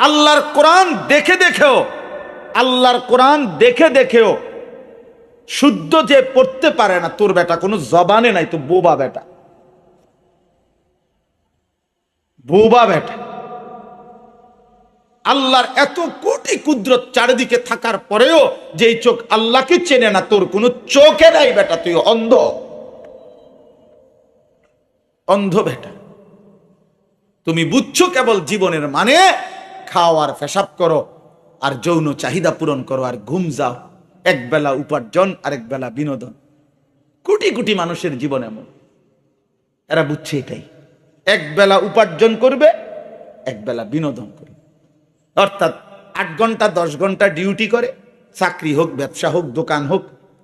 আল্লাহর কোরআন দেখে দেখেও, আল্লাহর কোরআন দেখে দেখেও শুদ্ধ যে পড়তে পারে না, তোর বেটা কোনো জবানে নাই, তো বোবা বেটা, বোবা বেটা। আল্লাহর এত কোটি কুদরত চারিদিকে থাকার পরেও যেই চোখ আল্লাহকে চেনে না, তোর কোনো চোখে নাই বেটা, তুই অন্ধ, অন্ধ বেটা। তুমি বুঝছো কেবল জীবনের মানে খাও আর পেশাব করো আর যৌন চাহিদা পূরণ করো আর ঘুম যাও, এক বেলা উপার্জন আর এক বেলা বিনোদন। কোটি কোটি মানুষের জীবন এমন, এরা বুঝছে এটাই, এক বেলা উপার্জন করবে, এক বেলা বিনোদন করবে। অর্থাৎ 8 ঘন্টা 10 ঘন্টা ডিউটি করে, চাকরি হোক, ব্যবসা হোক, দোকান হোক,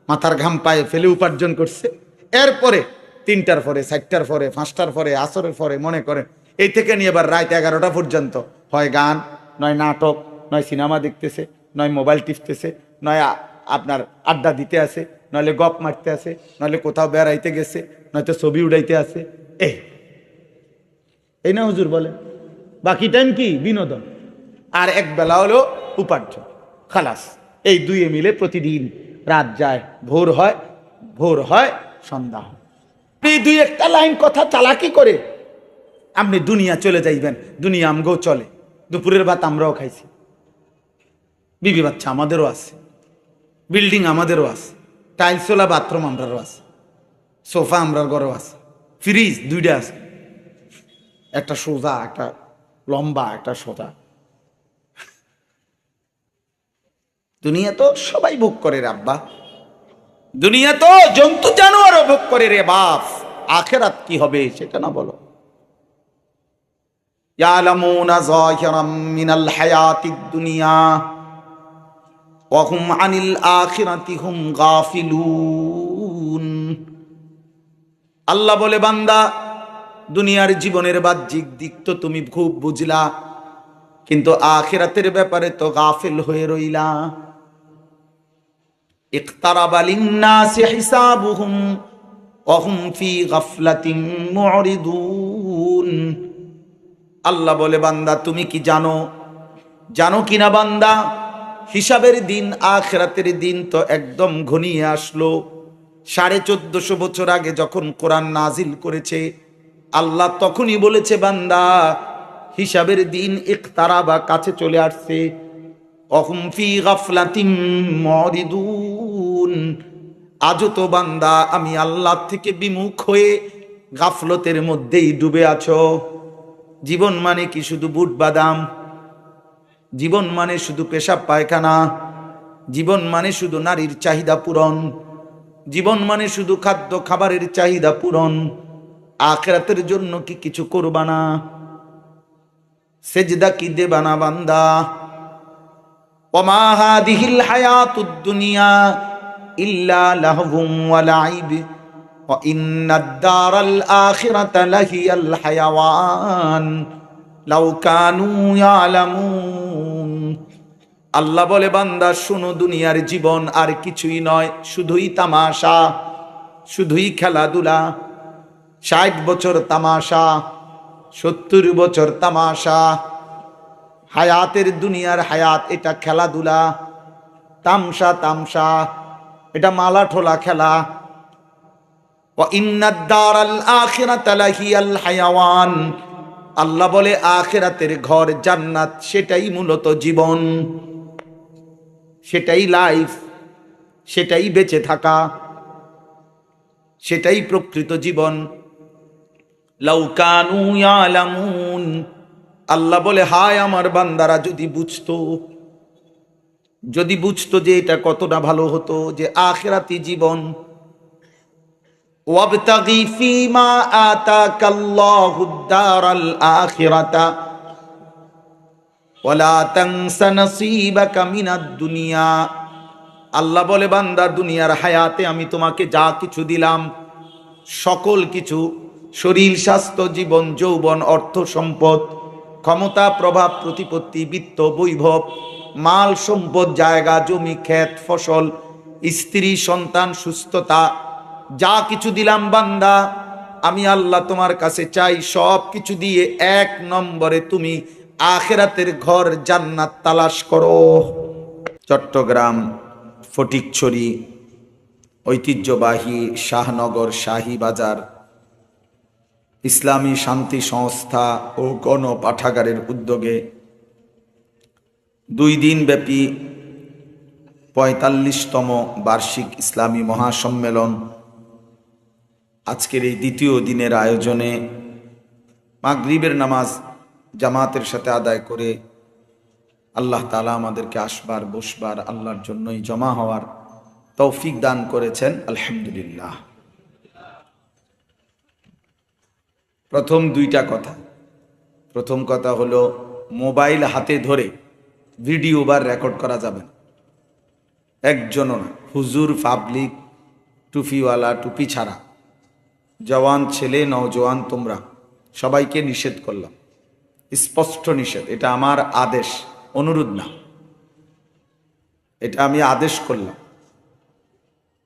মাথার ঘাম পায়ে ফেলে উপার্জন করছে। এরপরে 3টার পরে, 4টার পরে, 5টার পরে, আসরের পরে মনে করেন এই থেকে নিয়ে এবার রাত 11টা পর্যন্ত হয় গান, নয় নাটক, নয় সিনেমা দেখতেছে, নয় মোবাইল টিপতেছে, নয় আপনার আড্ডা দিতে আছে, নইলে গপ মারতে আছে, নইলে কোথাও বেড়াইতে গেছে, নয়তো ছবি উড়াইতে আছে। এই না হুজুর বলে, বাকি টাইম কি বিনোদন, আর এক বেলা হলো উপার্জন, খালাস। এই দুয়ে মিলে প্রতিদিন রাত যায়, ভোর হয়, ভোর হয়, সন্ধ্যা হয়। এই দুই একটা লাইন কথা চালাকি করে আপনি দুনিয়া চলে যাইবেন, দুনিয়া আমগো চলে, দুপুরের ভাত আমরাও খাইছি, বিবি বাচ্চা আমাদেরও আছে, বিল্ডিং আমাদেরও আছে, টাইলসওয়ালা বাথরুম আমরারও আছে, সোফা আমরার ঘরেও আছে, ফ্রিজ 2টা আছে, একটা সোজা, একটা লম্বা, একটা সোজা। দুনিয়া তো সবাই ভোগ করে রে আব্বা, দুনিয়া তো জন্তু জানোয়ারও ভোগ করে রে বাপ, আখেরাত কি হবে সেটা না বলো। ইয়ালামুনা যাহিরাম মিনাল হায়াতিদ দুনিয়া ওয়া হুম আনিল আখিরাতি হুম গাফিলুন। আল্লাহ বলে, বান্দা দুনিয়ার জীবনের বাহ্যিক দিক তো তুমি খুব বুঝলা, কিন্তু আখিরাতের ব্যাপারে তো গাফিল হয়ে রইলা। ইকতারাবা লিন-নাসি হিসাবুহুম ওয়া হুম ফি গাফলাতিন মুরিদুন। আল্লাহ বলে, বান্দা তুমি কি জানো, জানো কিনা বান্দা, হিসাবের দিন, আখিরাতের দিন তো একদম ঘনিয়ে আসলো। 1450 বছর আগে যখন কোরআন নাজিল করেছে, আল্লাহ তখনই বলেছে, বান্দা হিসাবের দিন ইকতারাবা, কাছে চলে আসছে। অহুম ফি গাফলাতিন মুরিদুন। আজও তো বান্দা আমি আল্লাহ থেকে বিমুখ হয়ে গাফলতের মধ্যেই ডুবে আছো। জীবন মানে কি শুধু বুট বাদাম? জীবন মানে শুধু পেশাব পায়খানা? জীবন মানে শুধু নারীর চাহিদা পূরণ? জীবন মানে শুধু খাদ্য খাবারের চাহিদা পূরণ? আখিরাতের জন্য কি কিছু করবা না? সেজদা কি দেবা না বান্দা? ওমা হাদিহিল হায়াতুদ দুনিয়া ইল্লা লাহবুম ওয়া লাইব ওয়া ইন্নাদ দারাল আখিরাতা লাহিয়াল হায়াওয়ান লাউ কানু ইয়ালামুন। আল্লাহ বলে, বান্দা শুনো, দুনিয়ার জীবন আর কিছুই নয়, শুধুই তামাশা, শুধুই খেলাধুলা। 60 বছর তামাশা, 70 বছর তামাশা। হায়াতের দুনিয়ার হায়াত এটা খেলাধুলা, তামসা তামসা, এটা মালা ঠোলা খেলা। ওয়া ইন্নাদ দারাল আখিরাতা লাহিয়াল হায়াওয়ান। আল্লাহ বলে, আখিরাতের ঘর জান্নাত, সেটাই মূলত জীবন, সেটাই লাইফ, সেটাই বেঁচে থাকা, সেটাই প্রকৃত জীবন। লাউ কানু ইয়ালামুন। আল্লাহ বলে, হায় আমার বান্দারা যদি বুঝতো, যদি বুঝতো যে এটা কতটা ভালো হতো, যে আখিরাতি জীবন। ওয়াবতাগি ফীমা আতাকাল্লাহুদ দারাল আখিরাতা ওয়ালা তানসা নসীবাকা মিনাদ দুনিয়া। আল্লাহ বলে, বান্দা দুনিয়ার হায়াতে আমি তোমাকে যা কিছু দিলাম, সকল কিছু, শরীর, স্বাস্থ্য, জীবন, যৌবন, অর্থ সম্পদ, ক্ষমতা, প্রভাব, প্রতিপত্তি, বিত্ত, বৈভব, মাল সম্পদ, জায়গা জমি, ক্ষেত ফসল, স্ত্রী সন্তান, সুস্থতা, যা কিছু দিলাম বান্দা, আমি আল্লাহ তোমার কাছে চাই সব কিছু দিয়ে 1 নম্বরে তুমি আখিরাতের ঘর জান্নাত তালাশ করো। চট্টগ্রাম ফটিকছড়ি ঐতিহ্যবাহী শাহনগর শাহী বাজার ইসলামী শান্তি সংস্থা ও গণপাঠাগারের উদ্যোগে 2 দিন ব্যাপী 45তম বার্ষিক ইসলামী মহাসম্মেলন আজকের এই দ্বিতীয় দিনের আয়োজনে মাগরিবের নামাজ জামাতের সাথে আদায় করে আল্লাহ তাআলা আমাদেরকে আসবার বসবার আল্লাহর জন্যই জমা হওয়ার তৌফিক দান করেছেন, আলহামদুলিল্লাহ। প্রথম 2টা কথা। প্রথম কথা হলো, মোবাইল হাতে ধরে ভিডিও বা রেকর্ড করা যাবে না, একজনও না। হুজুর, পাবলিক, টুপিওয়ালা, টুপি ছাড়া, জওয়ান ছেলে নওজওয়ান, তোমরা সবাইকে নিষেধ করলাম, স্পষ্ট নিষেধ। এটা আমার আদেশ, অনুরোধ না, এটা আমি আদেশ করলাম।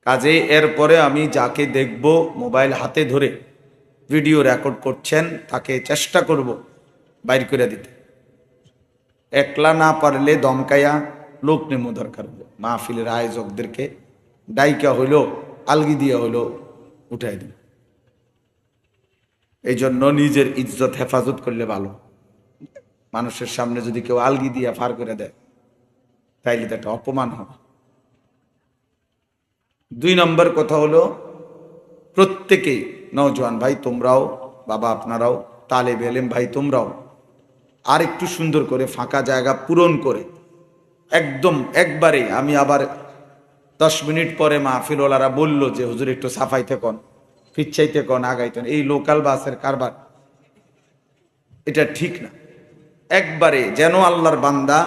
কাজে এরপরে আমি যাকে দেখব মোবাইল হাতে ধরে ভিডিও রেকর্ড করছেন তাকে চেষ্টা করব বাইর করে দিতে। একলা না পারলে দমকাইয়া লোক নেমো, দরকার হলো মাহফিলের আয়োজকদেরকে ডাইকা হইলো, আলগি দিয়া হইলো উঠাই দিন। এই জন্য নিজের ইজ্জত হেফাজত করলে ভালো। মানুষের সামনে যদি কেউ আলগি দিয়া ফার করে দেয় তাইলে তো একটা অপমান হবে। 2 নম্বর কথা হলো, প্রত্যেকেই, নওজোয়ান ভাই তোমরাও, বাবা আপনারাও, তালেব এলেম ভাই তোমরাও আর একটু সুন্দর করে ফাঁকা জায়গা পূরণ করে একদম একবারে। আমি আবার 10 মিনিট পরে মাহফিলওয়ালারা বলল যে হুজুর একটু সাফাইতে কন, ফিচ্ছাইতে কন, আগাইতেন। এই লোকাল বাসের কারবার এটা ঠিক না। একবারে যেন আল্লাহর বান্দা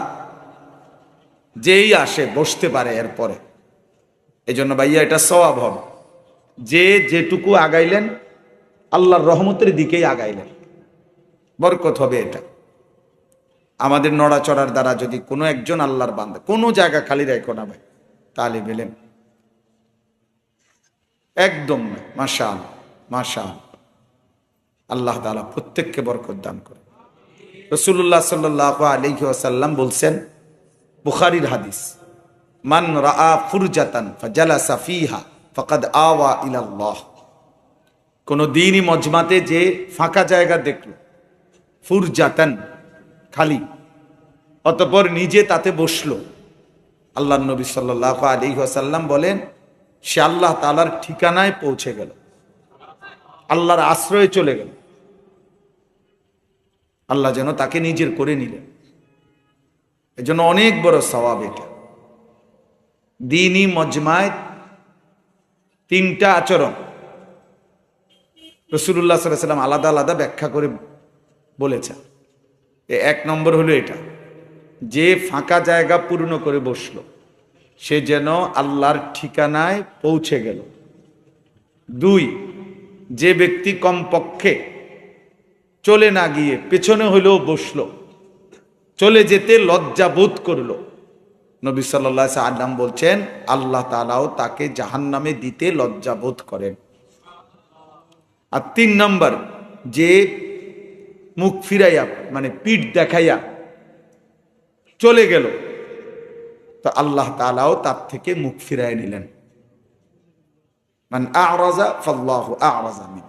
যেই আসে বসতে পারে এরপরে। এই জন্য ভাইয়া এটা সওয়াব হবে, যে যেটুকু আগাইলেন আল্লাহর রহমতের দিকেই আগাইলেন, বরকত হবে। এটা আমাদের নড়াচড়ার দ্বারা যদি কোনো একজন আল্লাহর বান্দা কোনো জায়গা খালি রাখো না ভাই, তাহলে বেলেন একদম না। মাশাআল্লাহ, মাশাআল্লাহ, আল্লাহ তাআলা প্রত্যেককে বরকত দান করে। রাসূলুল্লাহ সাল্লাল্লাহু আলাইহি ওয়াসাল্লাম বলছেন, বুখারীর হাদিস, মান রাআ ফুরজাতান ফাজালাসা ফিহা ফাকাদ আওয়া ইলাল্লাহ। কোন দিনই মজমাতে যে ফাঁকা জায়গা দেখলো, ফুরজাতান খালি, অতঃপর নিজে তাতে বসলো, আল্লাহর নবী সাল্লাল্লাহু আলাইহি ওয়াসাল্লাম বলেন সে আল্লাহ তাআলার ঠিকানায় পৌঁছে গেল, আল্লাহর আশ্রয়ে চলে গেল। আল্লাহ যেন তাকে নিজের করে নিলেন। এজন্য অনেক বড় সওয়াব এটা। দ্বীনি মজমায় 3টা আচরণ রাসূলুল্লাহ সাল্লাল্লাহু আলাইহি ওয়াসাল্লাম আলাদা আলাদা ব্যাখ্যা করে বলেছেন। 1 নম্বর হলো এটা, যে ফাঁকা জায়গা পূর্ণ করে বসলো সে যেন আল্লাহর ঠিকানায় পৌঁছে গেল। 2, যে ব্যক্তি কমপক্ষে চলে না গিয়ে পেছনে হইলেও বসলো, চলে যেতে লজ্জা বোধ করলো, নবী সাল্লাল্লাহু আলাইহি ওয়াসাল্লাম বলছেন আল্লাহ তাআলাও তাকে জাহান্নামে দিতে লজ্জা বোধ করেন। আর 3 নম্বর, যে মুখ ফিরাইয়া মানে পিঠ দেখাইয়া চলে গেল, তো আল্লাহ তাআলাও তার থেকে মুখ ফিরাই নিলেন। মান আ'রাযা ফাল্লাহু আ'রাযা মিন।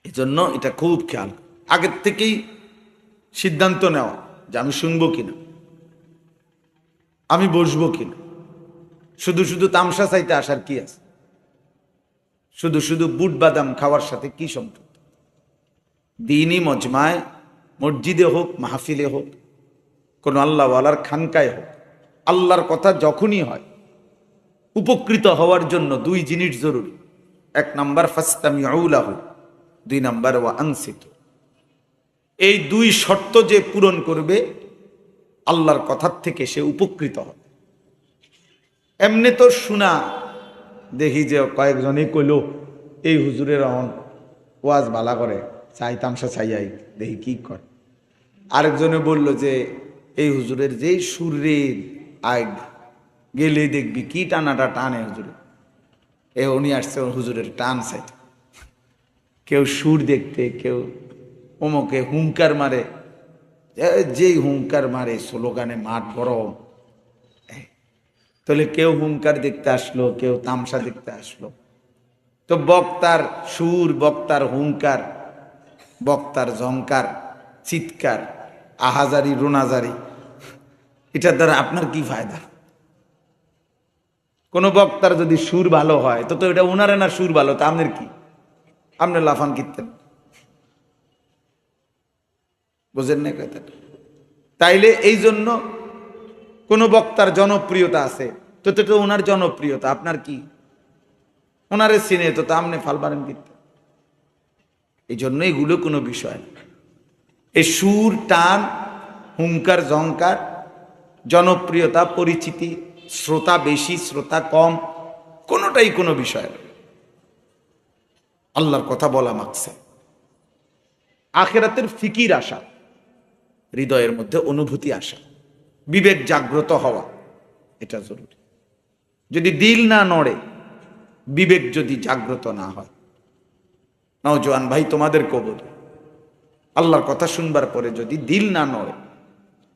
এজন্য এটা খুব খেয়াল, আগের থেকেই সিদ্ধান্ত নেওয়া যে আমি শুনবো কিনা, আমি বসবো কিনা। শুধু শুধু তামসা চাইতে আসার কি আছে? শুধু শুধু বুট বাদাম খাওয়ার সাথে কি সম্পর্ক? দ্বীনি মজমায়, মসজিদে হোক, মাহফিলে হোক, কোন আল্লাহওয়ালার খানকায় হোক, আল্লাহর কথা যখনই হয় উপকৃত হওয়ার জন্য 2 জিনিস জরুরি। 1 নম্বর ফাসতামিউ লাহু, 2 নম্বর ওয়া আনসিতু। এই 2 শর্ত যে পূরণ করবে আল্লাহর কথার থেকে সে উপকৃত হবে। এমনি তো শোনা, দেখি যে কয়েকজনই কইল এই হুজুরের ওয়াজ বালা করে, চাই তামসা চাইয়াই দেখি কি করে। আরেকজনে বলল যে এই হুজুরের যে সুরের আগ গেলে দেখবি কি টানাটা টানে হুজুরে, উনি আসছে হুজুরের টান চাইতে। কেউ সুর দেখতে, কেউ অমুকে হুঙ্কার মারে, যেই হুঙ্কার মারে স্লোগানে মাঠ গরম। তাহলে কেউ হুঙ্কার দেখতে আসলো, কেউ তামসা দেখতে আসলো, তো বক্তার সুর, বক্তার হুঙ্কার, বক্তার ঝংকার, চিৎকার, আহাজারি রোনাজারি, এটার দ্বারা আপনার কি ফায়দা? কোন বক্তার যদি সুর ভালো হয় তো এটা উনারে না সুর ভালো, তা আপনার কি? আপনার লাফান কীর্তেন, বুঝেন না কথাটা? তাইলে এই জন্য কোন বক্তার জনপ্রিয়তা আছে তো তো ওনার জনপ্রিয়তা, আপনার কি? ওনারে চিনে তো আপনি ফালবারেন কীর্তেন। এই জন্য এগুলো কোনো বিষয় না। এই সুর, টান, হুঙ্কার, ঝংকার, জনপ্রিয়তা, পরিচিতি, শ্রোতা বেশি শ্রোতা কম, কোনোটাই কোনো বিষয় না। আল্লাহর কথা বলা মাকসাদ, আখিরাতের ফিকির আসা, হৃদয়ের মধ্যে অনুভূতি আসা, বিবেক জাগ্রত হওয়া, এটা জরুরি। যদি দিল না নড়ে, বিবেক যদি জাগ্রত না হয়, নওজোয়ান ভাই তোমাদের কবর, আল্লাহর কথা শুনবার পরে যদি দিল না নড়ে,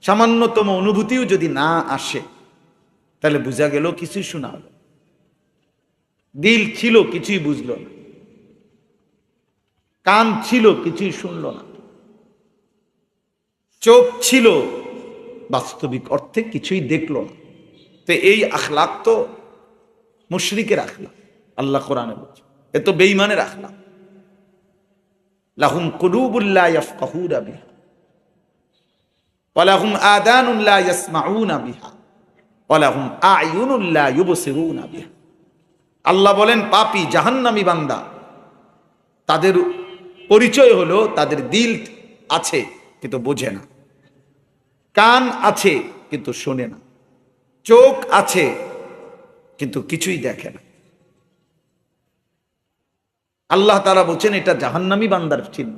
সামান্যতম অনুভূতিও যদি না আসে, তাহলে বোঝা গেল কিছুই শোনা হলো। দিল ছিল কিছুই বুঝলো না, কান ছিল কিছুই শুনলো না, চোখ ছিল বাস্তবিক অর্থে কিছুই দেখলো না। তো এই আখলাক তো মুশরিকের আখলাক, আল্লাহ কোরআনে বলছে। এ তো বেঈমানের আখলাক। লাহুম কুলুবুল লা ইয়াফকাহুনা বিহা ওয়া লাহুম আযানুন লা ইয়াসমাউনা বিহা ওয়া লাহুম আ'য়ুনুন লা ইউবসিরুনা বিহা। আল্লাহ বলেন পাপী জাহান্নামী বান্দা, তাদের পরিচয় হলো তাদের দিল আছে কিন্তু বোঝে না, কান আছে কিন্তু শোনে না, চোখ আছে কিন্তু কিছুই দেখে না। আল্লাহ তাআলা বলছেন এটা জাহান্নামী বান্দার চিহ্ন।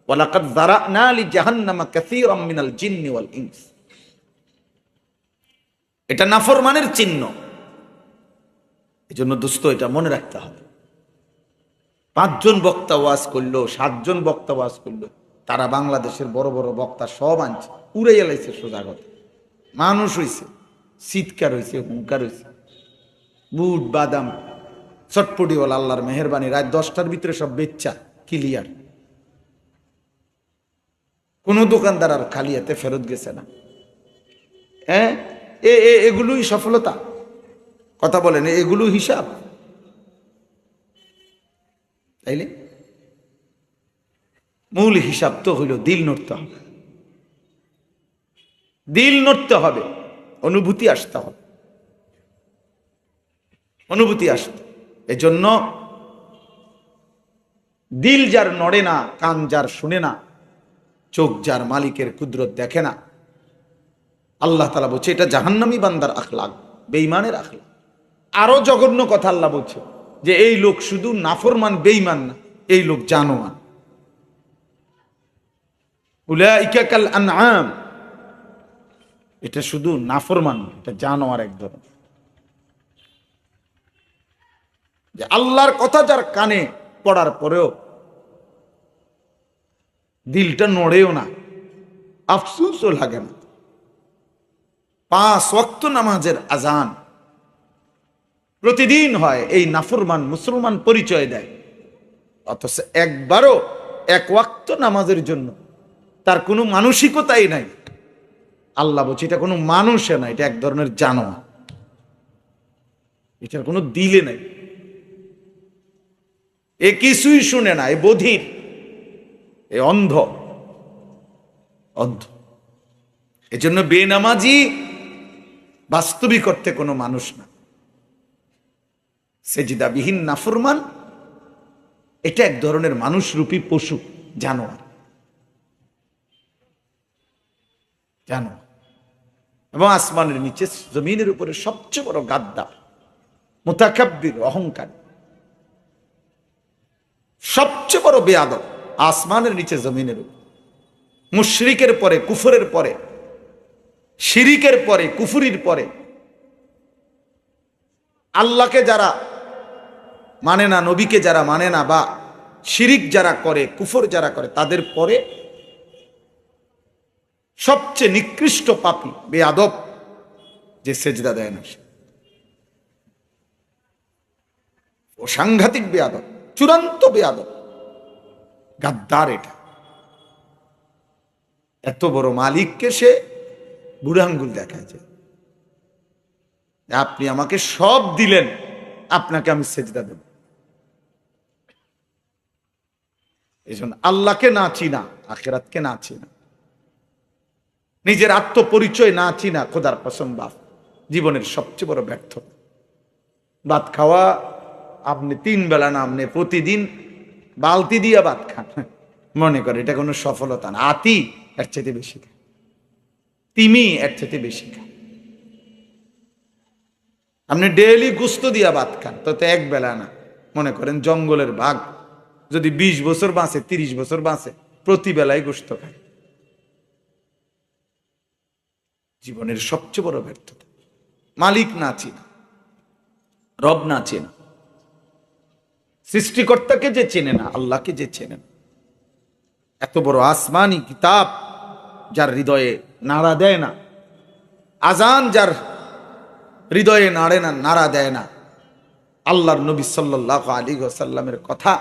ওয়ালাকাদ যারানা লিজাহান্নামা কাসীরাম মিনাল জিন্নি ওয়াল ইনস। এটা নাফরমানের চিহ্ন। এজন্য দোস্ত এটা মনে রাখতে হবে। 5 জন বক্তা ওয়াজ করলো, 7 জন বক্তা ওয়াজ করলো, তারা বাংলাদেশের বড় বড় বক্তা সব আনছে, উড়ে এলাইছে সোজা কথা। মানুষ হইছে, চিৎকার হইছে, হুঙ্কার হইছে, বুট বাদাম চটপটিওয়ালা, আল্লাহর মেহেরবানি, রাত 10টার ভিতরে সব বেচ্চা ক্লিয়ার। কোন দোকানদার আর খালি হাতে ফেরত গেছে না। হ্যাঁ, এগুলোই সফলতা? কথা বলেন, এগুলো হিসাব? তাইলে মূল হিসাব তো হইল দিল নড়তে হবে, দিল নড়তে হবে, অনুভূতি আসতে হবে, অনুভূতি আসতে। এজন্য দিল যার নড়ে না, কান যার শুনে না, চোখ যার মালিকের কুদরত দেখে না, আল্লাহ তাআলা বলছে এটা জাহান্নামী বান্দার আখলাক, বেঈমানের আখলাক। আরো জঘন্য কথা আল্লাহ বলছে যে এই লোক শুধু নাফরমান বেঈমান না, এই লোক জানোয়ার। উলাইকা কাল আনআম, এটা শুধু নাফরমান, এটা জানোয়ার এক ধরনের। যে আল্লাহর কথা যার কানে পড়ার পরেও দিলটা নড়েও না, আফসোসও লাগে না। 5 ওয়াক্ত নামাজের আজান প্রতিদিন হয়, এই নাফরমান মুসলমান পরিচয় দেয়, অথচ একবারও 1 ওয়াক্ত নামাজের জন্য তার কোনো মানসিকতাই নাই। আল্লাহ বলছে এটা কোনো মানুষে না, এটা এক ধরনের জানোয়ার, এটার কোনো দিলে নাই, এ কিছুই শুনে না, এ বধির, এ অন্ধ, অন্ধ। এজন্য বেনামাজি বাস্তবিক অর্থে কোনো মানুষ না, সেজদাবিহীন নাফরমান এটা এক ধরনের মানুষরূপী পশু, জানোয়ার, জানোয়ার। এবং আসমানের নিচে জমিনের উপরে সবচেয়ে বড় গাদ্দার, মুতাকাব্বির, অহংকার, সবচেয়ে বড় বেয়াদব আসমানের নিচে জমিনের উপর। মুশরিকের পরে, কুফরের পরে, শিরিকের পরে, কুফরির পরে, আল্লাহকে যারা মানে না, নবীকে যারা মানে না, বা শিরিক যারা করে, কুফর যারা করে, তাদের পরে সবচেয়ে নিকৃষ্ট পাপী বেয়াদব যে সেজদা দেয় না, ও সাংঘাতিক বেয়াদব, চূড়ান্ত বেয়াদব, গাদ্দার। এটা এত বড় মালিককে সে বুড়ো আঙ্গুল দেখায় যে আপনি আমাকে সব দিলেন, আপনাকে আমি সেজদা দেব। এই জন্য আল্লাহকে না চিনা, আখিরাতকে না চিনা, নিজের আত্মপরিচয় না চিনা, খোদার কসম বাপ জীবনের সবচেয়ে বড় ব্যর্থতা। ভাত খাওয়া আপনি 3 বেলা না, আপনি প্রতিদিন বালতি দিয়ে ভাত খান, মনে করে এটা কোনো সফলতা না। আতি এর চাইতে বেশি খায়, তিমি এর চাইতে বেশি খায়। আপনি ডেইলি গুস্ত দিয়া ভাত খান, তো 1 বেলা না, মনে করেন জঙ্গলের বাঘ যদি 20 বছর বাঁচে, 30 বছর বাঁচে, প্রতি বেলায় গোস্ত খায়। জীবনের সবচেয়ে বড় ব্যর্থতা। মালিক না চিনা, রব না চেনা, সৃষ্টিকর্তাকে যে চেনে না, আল্লাহকে যে চেনে না, এত বড় আসমানি কিতাব যার হৃদয়ে নাড়া দেয় না, আজান যার হৃদয়ে নাড়ে না, নাড়া দেয় না, আল্লাহর নবী সাল্লাল্লাহু আলাইহি ওয়াসাল্লামের কথা,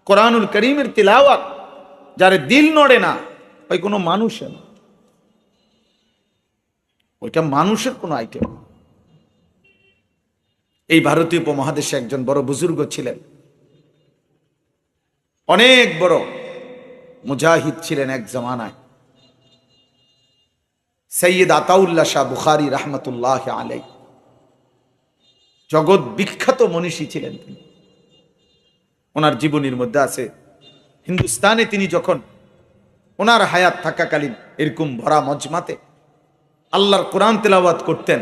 কোরআনুল কারীমের তিলাওয়াত যার দিল নড়ে না, ওই কোনো মানুষের না, ওইটা মানুষের কোনো আইটেম। এই ভারতীয় উপমহাদেশে একজন বড় বুজুর্গ ছিলেন, অনেক বড় মুজাহিদ ছিলেন এক জামানায়, সৈয়দ আতাউল্লাহ শাহ বুখারী রাহমাতুল্লাহ আলাইহি। জগৎ বিখ্যাত মনীষী ছিলেন তিনি। ওনার জীবনীর মধ্যে আছে, হিন্দুস্তানে তিনি যখন ওনার হায়াত থাকাকালীন এরকম ভরা মজমাতে আল্লাহর কোরআন তেলাওয়াত করতেন,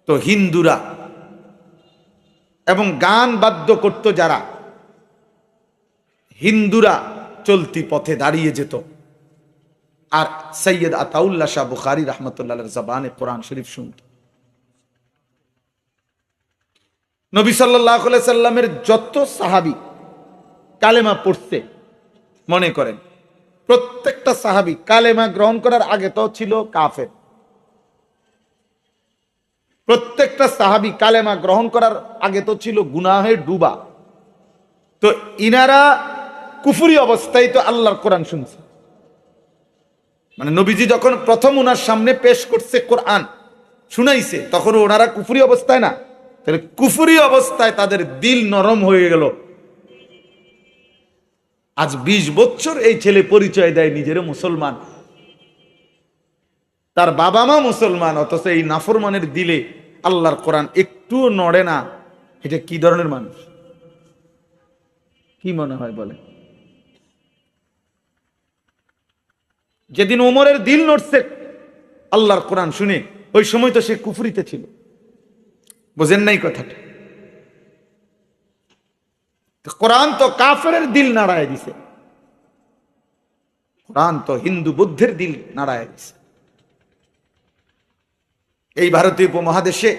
তো হিন্দুরা এবং গান বাদ্য করত যারা, হিন্দুরা চলতি পথে দাঁড়িয়ে যেত, আর সৈয়দ আতাউল্লাহ শাহ বুখারী রাহমাতুল্লাহর জবানে কোরআন শরীফ শুনত। নবী সাল্লাল্লাহু আলাইহি সাল্লামের যত সাহাবী কালেমা পড়ছে, মনে করেন প্রত্যেকটা সাহাবী কালেমা গ্রহণ করার আগে তো ছিল কাফের, প্রত্যেকটা সাহাবী কালেমা গ্রহণ করার আগে তো ছিল গুনাহে ডুবা। তো ইনারা কুফরি অবস্থায় তো আল্লাহর কোরআন শুনছে, মানে নবীজি যখন প্রথম ওনার সামনে পেশ করছে কোরআন শুনাইছে, তখন ওনারা কুফরি অবস্থায় না, তাহলে কুফরি অবস্থায় তাদের দিল নরম হয়ে গেল। আজ 20 বছর এই ছেলে পরিচয় দেয় নিজেরও মুসলমান, তার বাবা মা মুসলমান, অথচ এই নাফরমানের দিলে আল্লাহর কোরআন একটুও নড়ে না। এটা কি ধরনের মানুষ? কি মনে হয় বলে? যেদিন ওমরের দিল নড়ছে আল্লাহর কোরআন শুনে, ওই সময় তো সে কুফরিতে ছিল। বুঝেন নাই কথাটা? কোরআন তো কাফেরের দিল নাড়ায় দিছে, কোরআন তো হিন্দু বুদ্ধের দিল নাড়ায় দিছে। এই ভারতীয় উপমহাদেশে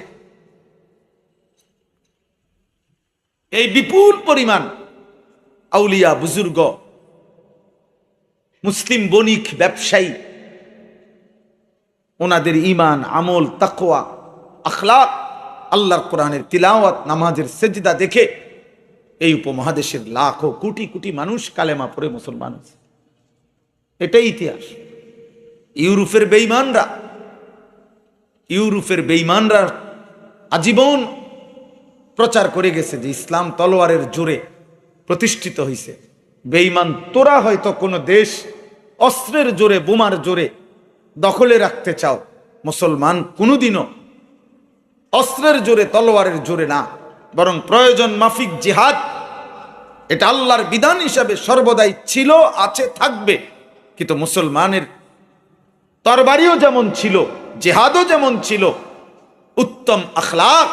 এই বিপুল পরিমাণ আউলিয়া বুজুর্গ, মুসলিম বণিক, ব্যবসায়ী, ওনাদের ঈমান, আমল, তাকওয়া, আখলাক, আল্লাহর কোরআনের তিলাওয়াত, নামাজের সেজদা দেখে এই উপমহাদেশের লাখো কোটি কোটি মানুষ কালেমা পড়ে মুসলমান হয়েছে। এটাই ইতিহাস। ইউরোপের বেঈমানরা আজীবন প্রচার করে গেছে যে ইসলাম তলোয়ারের জোরে প্রতিষ্ঠিত হয়েছে। বেঈমান তোরা হয়তো কোনো দেশ অস্ত্রের জোরে, বোমার জোরে দখলে রাখতে চাও, মুসলমান কোনোদিনও অস্ত্রের জোরে, তলোয়ারের জোরে না, বরং প্রয়োজন মাফিক জিহাদ, এটা আল্লাহর বিধান হিসাবে সর্বদাই ছিল, আছে, থাকবে। কিন্তু মুসলমানের তরবারিও যেমন ছিল, জিহাদও যেমন ছিল, উত্তম আখলাক,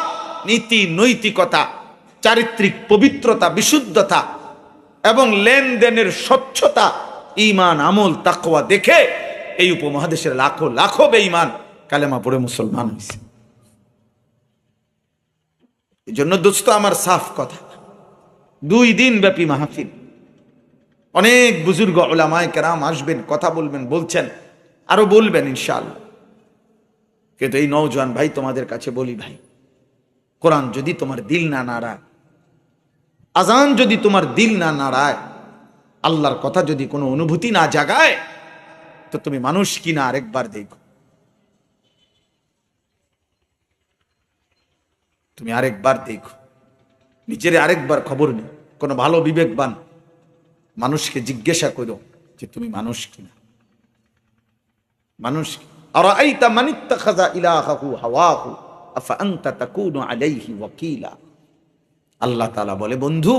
নীতি নৈতিকতা, চারিত্রিক পবিত্রতা, বিশুদ্ধতা এবং লেনদেনের স্বচ্ছতা, ঈমান, আমল, তাকওয়া দেখে এই উপমহাদেশের লাখো লাখো বেঈমান কালেমা পড়ে মুসলমান হয়েছে। এই জন্য দোস্ত আমার সাফ কথা, 2 দিন ব্যাপী মাহফিল, অনেক বুজুর্গ উলামায়ে কেরাম আসবেন, কথা বলবেন। বলছেন আরো বলবেন ইনশাআল্লাহ। কিন্তু এই নওজোয়ান ভাই তোমাদের কাছে বলি ভাই, কোরআন যদি তোমার দিল না নাড়ায়, আজান যদি তোমার দিল না নাড়ায়, আল্লাহর কথা যদি কোনো অনুভূতি না জাগায়, তো তুমি মানুষ কিনা আরেকবার দেখো, তুমি আরেকবার দেখো, নিজের আরেকবার খবর নেই। কোনো ভালো বিবেকবান মানুষকে জিজ্ঞাসা করো যে তুমি মানুষ কিনা, মানুষ। আরাআইতা মান ইত্তাখাযা ইলাহাহু হাওয়াহু আফা আনতা তাকুনু আলাইহি ওয়াকিলা। আল্লাহ তাআলা বলে, বন্ধু,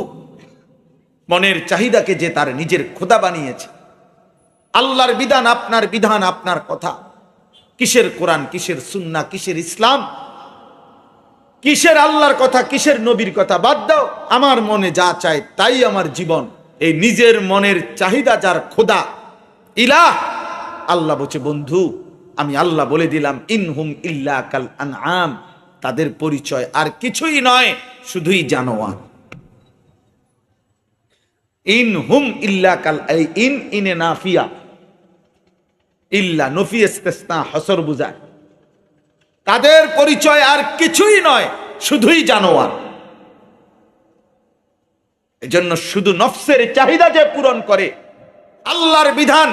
মনের চাহিদাকে যে তার নিজের খোদা বানিয়েছে, আল্লাহর বিধান আপনার বিধান, আপনার কথা, কিসের কোরআন, কিসের সুন্নাহ, কিসের ইসলাম, কিসের আল্লাহর কথা, কিসের নবীর কথা বাদ দাও, আমার মনে যা চায় তাই আমার জীবন। এই নিজের মনের চাহিদা যার খোদা, ইলাহ, আল্লাহ বলছে, বন্ধু আমি আল্লাহ বলে দিলাম, ইনহুম ইল্লা কাল আনআম, তাদের পরিচয় আর কিছুই নয়, শুধুই জানোয়ার। ইনহুম ইল্লা কাল, এই ইন ইনে নাফিয়া, ইল্লা নফি ইস্তিসনা হসর বুঝায়, তাদের পরিচয় আর কিছুই নয়, শুধুই জানোয়ার। এজন্য শুধু নফসের চাহিদা যে পূরণ করে, আল্লাহর বিধান,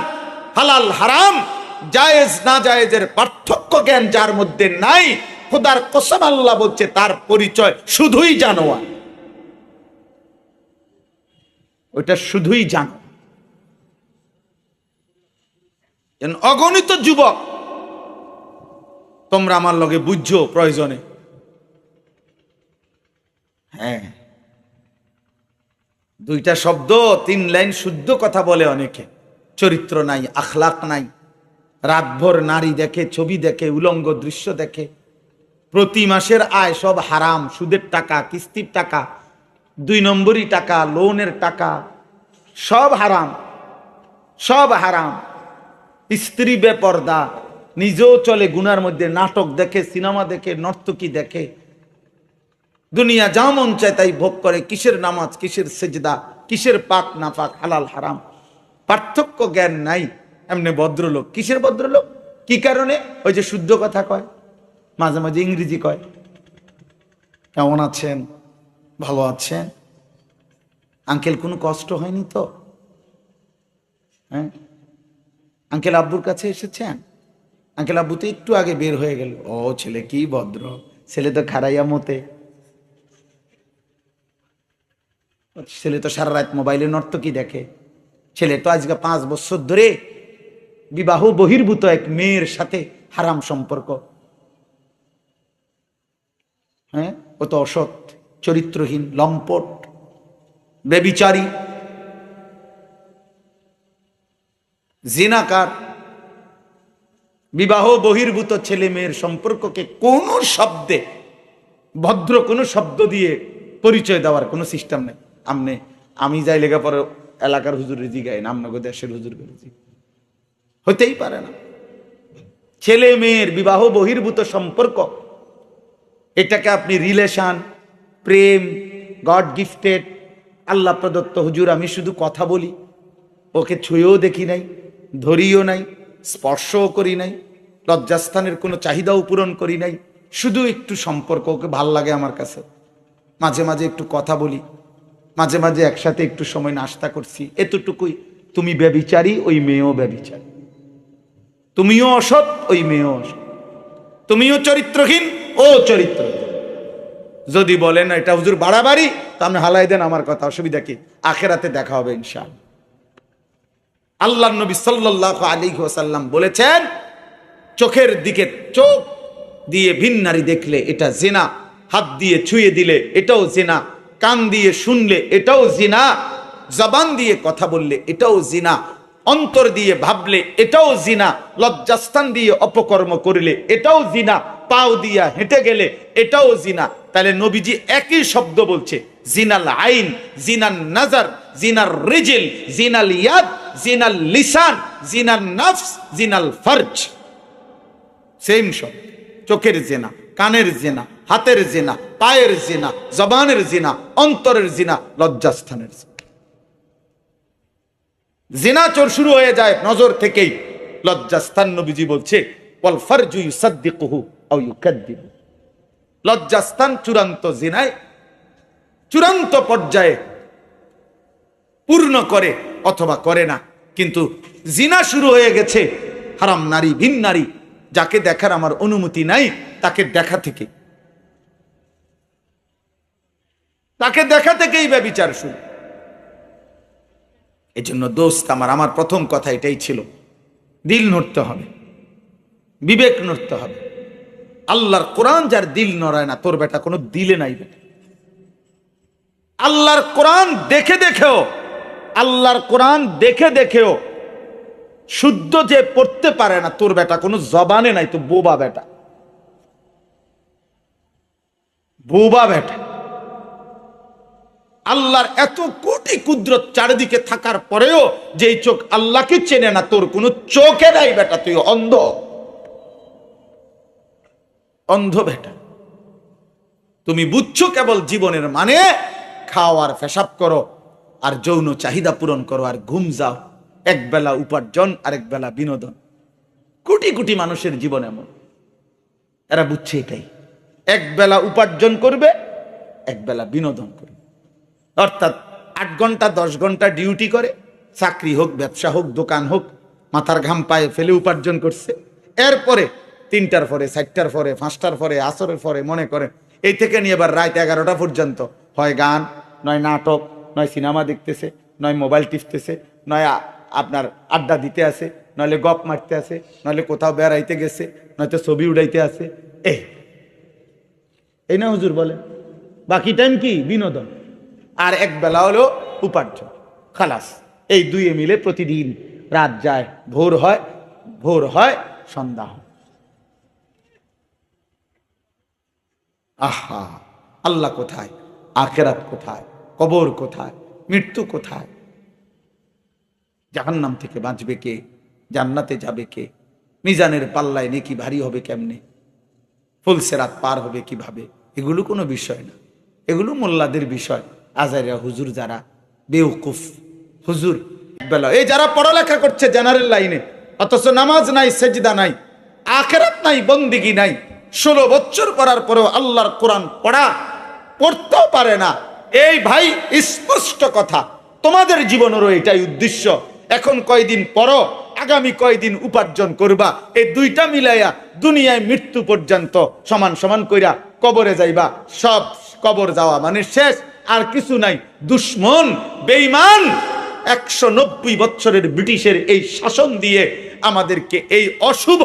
হালাল হারাম, জায়েজ না জায়েজের পার্থক্য জ্ঞান যার মধ্যে নাই, খোদার কসম আল্লাহ বলছে তার পরিচয় শুধুই জানোয়ার। ওইটা শুধুই জানো। অগণিত যুবক তোমরা আমার লগে বুঝছো প্রয়োজনে, হ্যাঁ, দুইটা শব্দ, 3 লাইন শুদ্ধ কথা বলে অনেকে, চরিত্র নাই, আখলাক নাই, রাতভর নারী দেখে, ছবি দেখে, উলঙ্গ দৃশ্য দেখে, প্রতি মাসের আয় সব হারাম, সুদের টাকা, কিস্তির টাকা, 2 নম্বরই টাকা, লোনের টাকা, সব হারাম, সব হারাম। স্ত্রী বেপর্দা, নিজেও চলে গুনার মধ্যে, নাটক দেখে, সিনেমা দেখে, নর্তকী দেখে, দুনিয়া যা মন চায় তাই ভোগ করে। কিসের নামাজ, কিসের সেজদা, কিসের পাক না পাক, হালাল হারাম, পার্থক্য জ্ঞান নাই। এমনি ভদ্রলোক, কিসের ভদ্রলোক, কি কারণে? ওই যে শুদ্ধ কথা কয়, মাঝে মাঝে ইংরেজি কয়, কেমন আছেন, ভালো আছেন আঙ্কেল, কোনো কষ্ট হয়নি তো? হ্যাঁ, আঙ্কেল আব্বুর কাছে এসেছেন? আঙ্কেল আব্বু তো একটু আগে বের হয়ে গেল। ও ছেলে কি ভদ্র, ছেলে তো খারাইয়া মতে, ছেলে তো সারা রাত মোবাইলে নর্তকী দেখে, ছেলে তো আজকে 5 বছর ধরে বিবাহ বহির্ভূত এক মেয়ের সাথে হারাম সম্পর্ক। হ্যাঁ, ও তো অসৎ, চরিত্রহীন, লম্পট, বেবিচারী, জিনাকার। বিবাহ বহির্ভূত ছেলে মেয়ের সম্পর্ককে কোন শব্দে, ভদ্র কোনো শব্দ দিয়ে পরিচয় দেওয়ার কোনো সিস্টেম নেই। আমি যাই লেখা পরে এলাকার হুজুর রেজি গাই না, আপনাকে দেশের হুজুর রেজি হতেই পারে না। ছেলে মেয়ের বিবাহ বহির্ভূত সম্পর্ক, এটাকে আপনি রিলেশন, প্রেম, গড গিফটেড, আল্লাহ প্রদত্ত, হুজুর আমি শুধু কথা বলি, ওকে ছুঁয়েও দেখি নাই, ধরিও নাই, স্পর্শও করি নাই, লজ্জাস্থানের কোনো চাহিদাও পূরণ করি নাই, শুধু একটু সম্পর্ক, ওকে ভাল লাগে আমার কাছে, মাঝে মাঝে একটু কথা বলি, মাঝে মাঝে একসাথে একটু সময় নাস্তা করছি, এতটুকুই। তুমি ব্যভিচারী, ওই মেয়েও ব্যভিচারী, তুমিও অসৎ, ওই মেয়েও অসৎ, তুমিও চরিত্রহীন, ও চরিত্রহীন। যদি বলেন এটা হুজুর বাড়াবাড়ি, তা আপনি হালাই দেন, আমার কথা, অসুবিধা কি? আখেরাতে দেখা হবে ইনশাআল্লাহ। আল্লাহ নবী সাল্লাল্লাহু আলাইহি ওয়াসাল্লাম বলেছেন, চোখের দিকে চোখ দিয়ে ভিন নারী দেখলে এটা জিনা, হাত দিয়ে ছুঁয়ে দিলে এটাও জিনা, কান দিয়ে শুনলে এটাও জিনা, জবান দিয়ে কথা বললে এটাও জিনা, অন্তর দিয়ে ভাবলে এটাও জিনা, লজ্জাস্থান দিয়ে অপকর্ম করলে এটাও জিনা, পাও দিয়া হেঁটে গেলে এটাও জিনা। তাহলে নবীজি একই শব্দ বলছে, জিনাল আইন, জিনাল নাজার, জিনাল রিজিল, জিনাল ইয়াদ, জিনাল লিসান, জিনাল নফস, জিনাল ফরজ, সেম শব্দ। চোখের জিনা, কানের জিনা, হাতের জিনা, পায়ের জিনা, জবানের জিনা, অন্তরের জিনা, লজ্জাস্থানের জিনা। জিনা চোর শুরু হয়ে যায় নজর থেকেই, লজ্জাস্থান নবীজি বলছে ওয়াল ফারজু ইউসাদ্দিকুহু আও ইউকাদ্দিবু, লজ্জাস্থান চূড়ান্ত জিনায় চূড়ান্ত পর্যায়ে পূর্ণ করে অথবা করে না। কিন্তু জিনা শুরু হয়ে গেছে হারাম নারী, ভিন নারী, যাকে দেখার আমার অনুমতি নাই তাকে দেখা থেকে, তাকে দেখা থেকেই ব্যভিচার শুরু। এই জন্য দোস্ত আমার প্রথম কথা এটাই ছিল, দিল নড়তে হবে, বিবেক নড়তে হবে। আল্লাহর কোরআন যার দিল নড়ায় না, তোর বেটা কোনো দিলে নাই বেটা। আল্লাহর কোরআন দেখে দেখেও, আল্লাহর কোরআন দেখে দেখেও শুদ্ধ যে পড়তে পারে না, তোর বেটা কোনো জবানে নাই, তো বোবা বেটা, বোবা বেটা। আল্লাহর এত কোটি কুদরত চারিদিকে থাকার পরেও যেই চোখ আল্লাহকে চেনে না, তোর কোনো চোখে নাই বেটা, তুই অন্ধ, অন্ধ বেটা। তুমি বুঝছো কেবল জীবনের মানে খাওয়ার পেশাব করো আর যৌন চাহিদা পূরণ করো আর ঘুম যাও, এক বেলা উপার্জন আরেক বেলা বিনোদন। কোটি কোটি মানুষের জীবন এমন, এরা বুঝছে এটাই, এক বেলা উপার্জন করবে, এক বেলা বিনোদন করবে। অর্থাৎ 8 ঘন্টা 10 ঘন্টা ডিউটি করে, চাকরি হোক, ব্যবসা হোক, দোকান হোক, মাথার ঘাম পায়ে ফেলে উপার্জন করছে। এরপরে 3টার পরে, 4টার পরে, 5টার পরে, আসরের পরে মনে করে এই থেকে নিয়ে এবার রাত 11টা পর্যন্ত হয় গান, নয় নাটক, নয় সিনেমা দেখতেছে, নয় মোবাইল টিপতেছে, নয় আপনার আড্ডা দিতে আসে, নইলে গপ মারতে আসে, নইলে কোথাও বেড়াইতে গেছে, নয়তো ছবি উড়াইতে আসে। এই না হুজুর বলে, বাকি টাইম কি বিনোদন, আর এক বেলা হলো উপার্জন, খালাস। এই দুইয়ে মিলে প্রতিদিন রাত যায়, ভোর হয়, ভোর হয়, সন্ধ্যা হয়। আহা, আল্লাহ কোথায়, আখিরাত কোথায়, কবর কোথায়, মৃত্যু কোথায়, জাহান্নাম থেকে বাঁচবে কে, জান্নাতে যাবে কে, মিজানের পাল্লায় নেকি ভারী হবে কেমনে, ফুলসেরাত পার হবে কিভাবে, এগুলো কোনো বিষয় না, এগুলো মোল্লাদের বিষয়। আজারিয়া হুজুর যারা বেউকুফ হুজুর, বেলা এই যারা পড়ালেখা করছে জেনারেল লাইনে, অথচ নামাজ নাই, সেজদা নাই, আখিরাত নাই, বন্দিগি নাই, 16 বছর পড়ার পরেও আল্লাহর কোরআন পড়তেও পারে না। এই ভাই স্পষ্ট কথা, তোমাদের জীবনেরও এটাই উদ্দেশ্য। এখন কয়দিন পড়ো, আগামী কয়দিন উপার্জন করবা, এই দুইটা মিলাইয়া দুনিয়ায় মৃত্যু পর্যন্ত সমান সমান কইরা কবরে যাইবা। সব কবর যাওয়া মানে শেষ, আর কিছু নাই। দুশ্মন, বেঈমান 190 বছরের ব্রিটিশের এই শাসন দিয়ে আমাদেরকে এই অশুভ,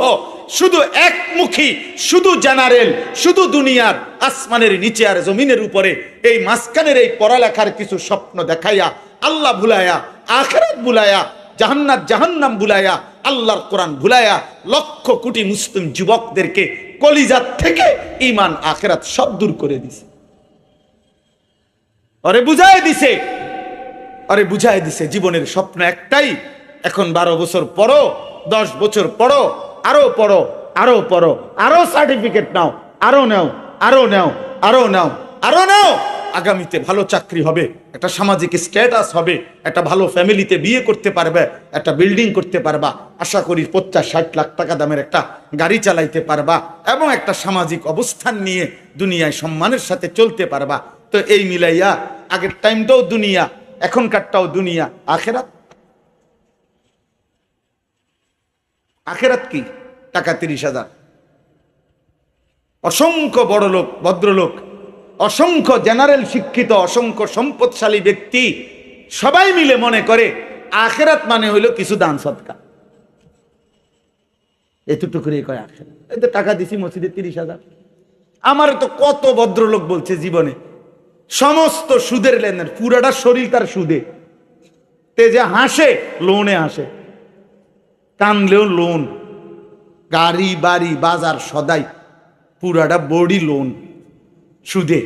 শুধু একমুখী, শুধু জেনারেল, শুধু দুনিয়ার আসমানের নিচে আর জমিনের উপরে, এই মাঝখানের এই পড়ালেখার কিছু স্বপ্ন দেখাইয়া আল্লাহ ভুলায়া, আখিরাত ভুলায়া, জান্নাত জাহান্নাম ভুলায়া, আল্লাহর কোরআন ভুলায়া লক্ষ কোটি মুসলিম যুবকদেরকে কলিজাত থেকে ঈমান আখিরাত সব দূর করে দিছে। আরে বুঝাই দিছে, আরে বুঝাই দিছে জীবনের স্বপ্ন একটাই। এখন 12 বছর পড়ো, 10 বছর পড়ো, আরো পড়ো, আরো পড়ো, আরো সার্টিফিকেট নাও, আরো নাও, আরো নাও, আরো নাও, আরো নাও। আগামীতে ভালো চাকরি হবে, একটা সামাজিক স্ট্যাটাস হবে, একটা ভালো ফ্যামিলিতে বিয়ে করতে পারবে, একটা বিল্ডিং করতে পারবা, আশা করি 50-60 লাখ টাকা দামের একটা গাড়ি চালাইতে পারবা, এবং একটা সামাজিক অবস্থান নিয়ে দুনিয়ায় সম্মানের সাথে চলতে পারবা। তো এই মিলাইয়া আগের টাইমটাও দুনিয়া, এখনকারটাও দুনিয়া। আখিরাত, আখিরাত কি? টাকা 30,000, অসংখ্য বড় লোক, ভদ্রলোক, অসংখ্য জেনারেল শিক্ষিত, অসংখ্য সম্পদশালী ব্যক্তি সবাই মিলে মনে করে আখিরাত মানে হইল কিছু দান সদকা। এতটুকুরে কয় আখিরাত। এই তো টাকা দিছি মসজিদে 30,000। আমার তো কত ভদ্রলোক বলছে জীবনে সমস্ত সুদের লেনদেন, পুরাটা শরীর তার সুদে, তে যে হাসে লোনে হাসে, কানলেও লোন, গাড়ি বাড়ি বাজার সদাই পুরাটা বডি লোন, সুদে।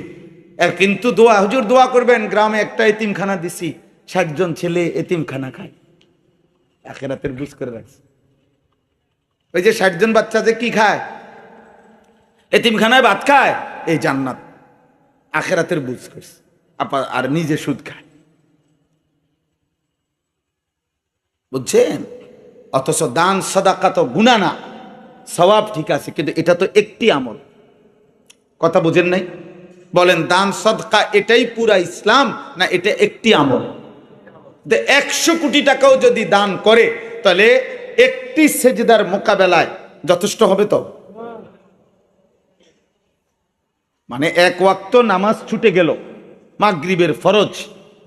আর কিন্তু দোয়া, হুজুর দোয়া করবেন, গ্রামে একটা এতিমখানা দিছি, 60 জন ছেলে এতিমখানা খায়। আখিরাতের বুঝ করে রাখছে। ওই যে 60 জন বাচ্চা যে কি খায়, এতিমখানায় ভাত খায়, এই জান্নাত। আখিরাতের বুঝ করছে, আর নিজে সুদ খায়। বুঝছেন? অথচ দান সাদাকা তো গুনাহ না, সওয়াব ঠিক আছে, কিন্তু এটা তো একটি আমল। কথা বুঝেন নাই? বলেন দান সাদকা এটাই পুরা ইসলাম না এটা একটি আমল? 100 কোটি টাকাও যদি দান করে তাহলে একটি সেজদার মোকাবেলায় যথেষ্ট হবে তো? মানে এক ওয়াক্ত নামাজ ছুটে গেল, মাগরিবের ফরজ,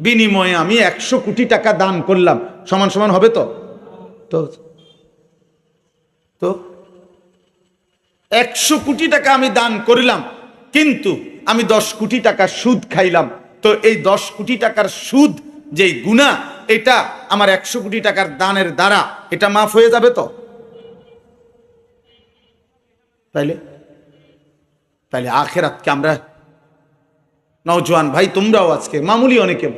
বিনিময়ে আমি 100 কোটি টাকা দান করলাম, সমান সমান হবে তো? তো তো 100 কোটি টাকা আমি দান করলাম, কিন্তু আমি 10 কোটি টাকা সুদ খাইলাম, তো এই 10 কোটি টাকার সুদ যেই গুনাহ, এটা আমার 100 কোটি টাকার দানের দ্বারা এটা মাফ হয়ে যাবে তো? তাইলে তাইলে আখিরাতকে আমরা, নওজোয়ান ভাই তোমরাও আজকে মামুলি অনেকে,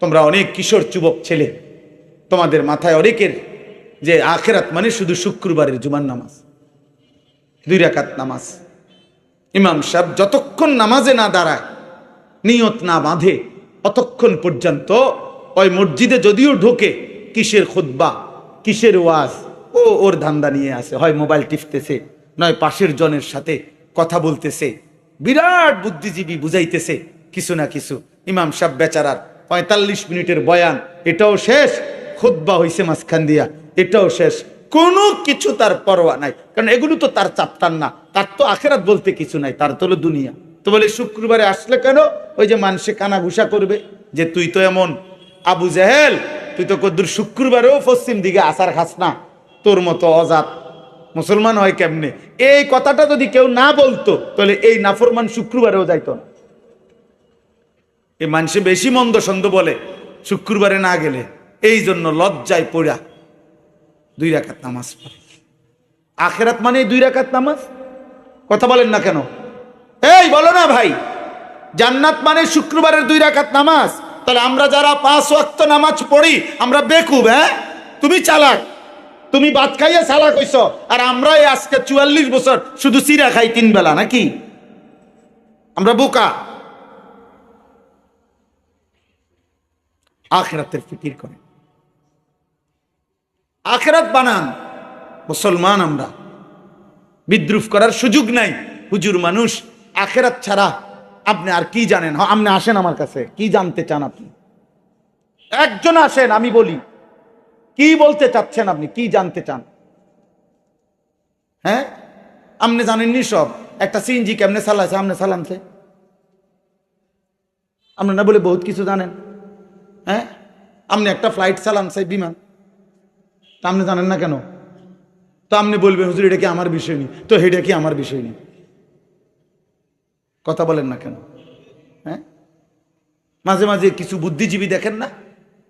তোমরা অনেক কিশোর যুবক ছেলে, তোমাদের মাথায় অনেকের যে আখিরাত মানে শুধু শুক্রবারের জুমার নামাজ, 2 রাকাত নামাজ। ইমাম সাহেব যতক্ষণ নামাজে না দাঁড়ায়, নিয়ত না বাঁধে, অতক্ষণ পর্যন্ত ওই মসজিদে যদিও ঢোকে, কিসের খুতবা, কিসের ওয়াজ, ওর ধান্দা নিয়ে আসে, হয় মোবাইল টিপতেছে, নয় পাশের জনের সাথে কথা বলতেছে, বিরাট বুদ্ধিজীবী বুঝাইতেছে কিছু না কিছু। ইমাম সাহেব বেচারার 45 মিনিটের বয়ান, এটাও শেষ, খুতবা হইছে মাঝখান দিয়া, এটাও শেষ, কোনো কিছু তার পরোয়া নাই, কারণ এগুলো তো তার চাপটার না, তার তো আখিরাত বলতে কিছু নাই, তার তো হলো দুনিয়া। তো বলে শুক্রবারে আসলে কেন? ওই যে মানুষে কানা ঘুষা করবে যে তুই তো এমন আবু জাহেল, তুই তো কদ্দুর শুক্রবারেও পশ্চিম দিকে আসার খাস না, তোর মতো অজাত মুসলমান হয় কেমনে? এই কথাটা যদি কেউ না বলতো তাহলে এই নাফরমান শুক্রবারেও যাইতো না। এই মানুষে বেশি মন্দ সন্দ বলে শুক্রবারে না গেলে, এই জন্য লজ্জায় পড়া 2 রাকাত নামাজ পড়ে। আখিরাত মানে 2 রাকাত নামাজ। কথা বলেন না কেন? এই বলো না ভাই, জান্নাত মানে শুক্রবারের 2 রাকাত নামাজ। তাহলে আমরা যারা 5 ওয়াক্ত নামাজ পড়ি আমরা বেকুব? হ্যাঁ, তুমি চালাক, তুমি ভাত খাইয়া চালাক হইছ, আর আমরা আজকে 44 বছর শুধু চিরা খাই 3 বেলা, নাকি আমরা বোকা? আখিরাতের ফিকির করে, আখিরাত বানান। মুসলমান আমরা, বিদ্রুপ করার সুযোগ নাই। হুজুর মানুষ, আখিরাত ছাড়া আপনি আর কি জানেন? আপনি আসেন আমার কাছে, কি জানতে চান আপনি? একজন আসেন, আমি বলি কি বলতে চাচ্ছেন আপনি, কি জানতে চান? হ্যাঁ, আপনি জানেননি সব। একটা সিএনজি কেমনে চালাইছে আপনি চালানছে, আপনি না বলে বহুত কিছু জানেন। হ্যাঁ, আপনি একটা ফ্লাইট চালানছে, বিমান, তা আপনি জানেন না কেন? তো আপনি বলবেন হুজুর এটা কি আমার বিষয় নেই, তো এটা কি আমার বিষয় নেই? কথা বলেন না কেন? হ্যাঁ, মাঝে মাঝে কিছু বুদ্ধিজীবী দেখেন না,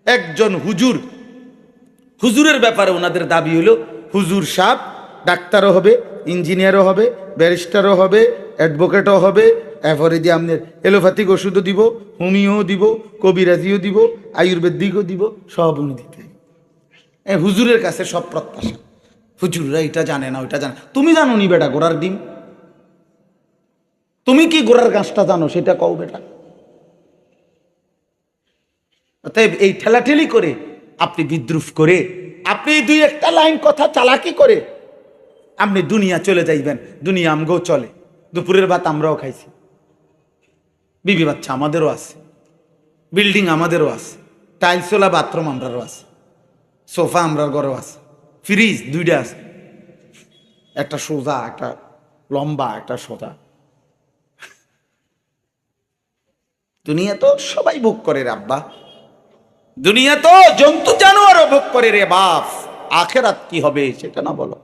একজন হুজুর, হুজুরের ব্যাপারে ওনাদের দাবি হলো হুজুর সাহেব ডাক্তারও হবে, ইঞ্জিনিয়ারও হবে, ব্যারিস্টারও হবে, অ্যাডভোকেটও হবে, এরপরে দিয়ে আপনার এলোপ্যাথিক ওষুধও দিব, হোমিও দিব, কবিরাজিও দিব, আয়ুর্বেদিকও দিব, সব উনি দিতে। হুজুরের কাছে সব প্রত্যাশা। হুজুররা এটা জানে না, ওইটা জানে। তুমি জানো নি বেটা গোড়ার ডিম? তুমি কি গোড়ার গাছটা জানো সেটা কও বেটা। অতএব এই ঠেলাঠেলি করে, আপনি বিদ্রুপ করে, আপনি 2-1টা লাইন কথা চালাকি করে আপনি দুনিয়া চলে যাইবেন। দুনিয়া আমগো চলে, দুপুরের ভাত আমরাও খাইছি, বিবি বাচ্চা আমাদেরও আছে, বিল্ডিং আমাদেরও আছে, টাইলসওয়ালা বাথরুম আমরারও আছে, সোফা আমরার ঘরেও আছে, ফ্রিজ 2টা আছে, একটা সোজা, একটা লম্বা, একটা সোজা। দুনিয়া তো সবাই ভোগ করে রে আব্বা, দুনিয়া তো জন্তু জানোয়ারও ভোগ করে রে বাপ। আখিরাত কি হবে সেটা না বলো।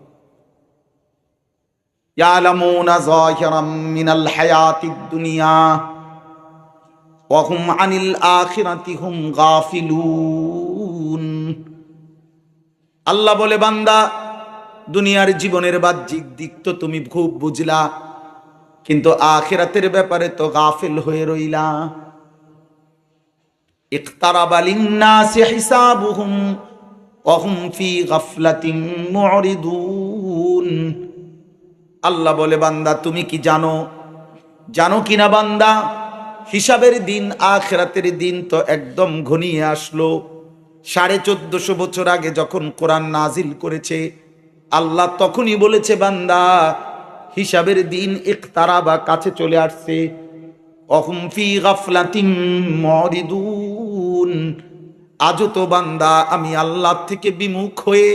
ইয়ালামুনা যাহিরাম মিনাল হায়াতিদ দুনিয়া ওয়া হুম আনিল আখিরাতি হুম গাফিলুন। আল্লাহ বলে বান্দা, দুনিয়ার জীবনের বাহ্যিক দিক তো তুমি খুব বুঝলা, কিন্তু আখিরাতের ব্যাপারে তো গাফিল হয়ে রইলা। ইকতারাবা লিন-নাসি হিসাবুহুম ওয়া হুম ফি গাফলাতিন মুরিদুন। আল্লাহ বলে বান্দা তুমি কি জানো, জানো কিনা বান্দা, হিসাবের দিন, আখিরাতের দিন তো একদম ঘনিয়ে আসলো। 1450 বছর আগে যখন কোরআন নাজিল করেছে, আল্লাহ তখনই বলেছে, বান্দা হিসাবের দিন ইকতারাবা, কাছে চলে আসছে। অহুম ফি গাফলাতিম মুরিদুন, আজও তো বান্দা আমি আল্লাহ থেকে বিমুখ হয়ে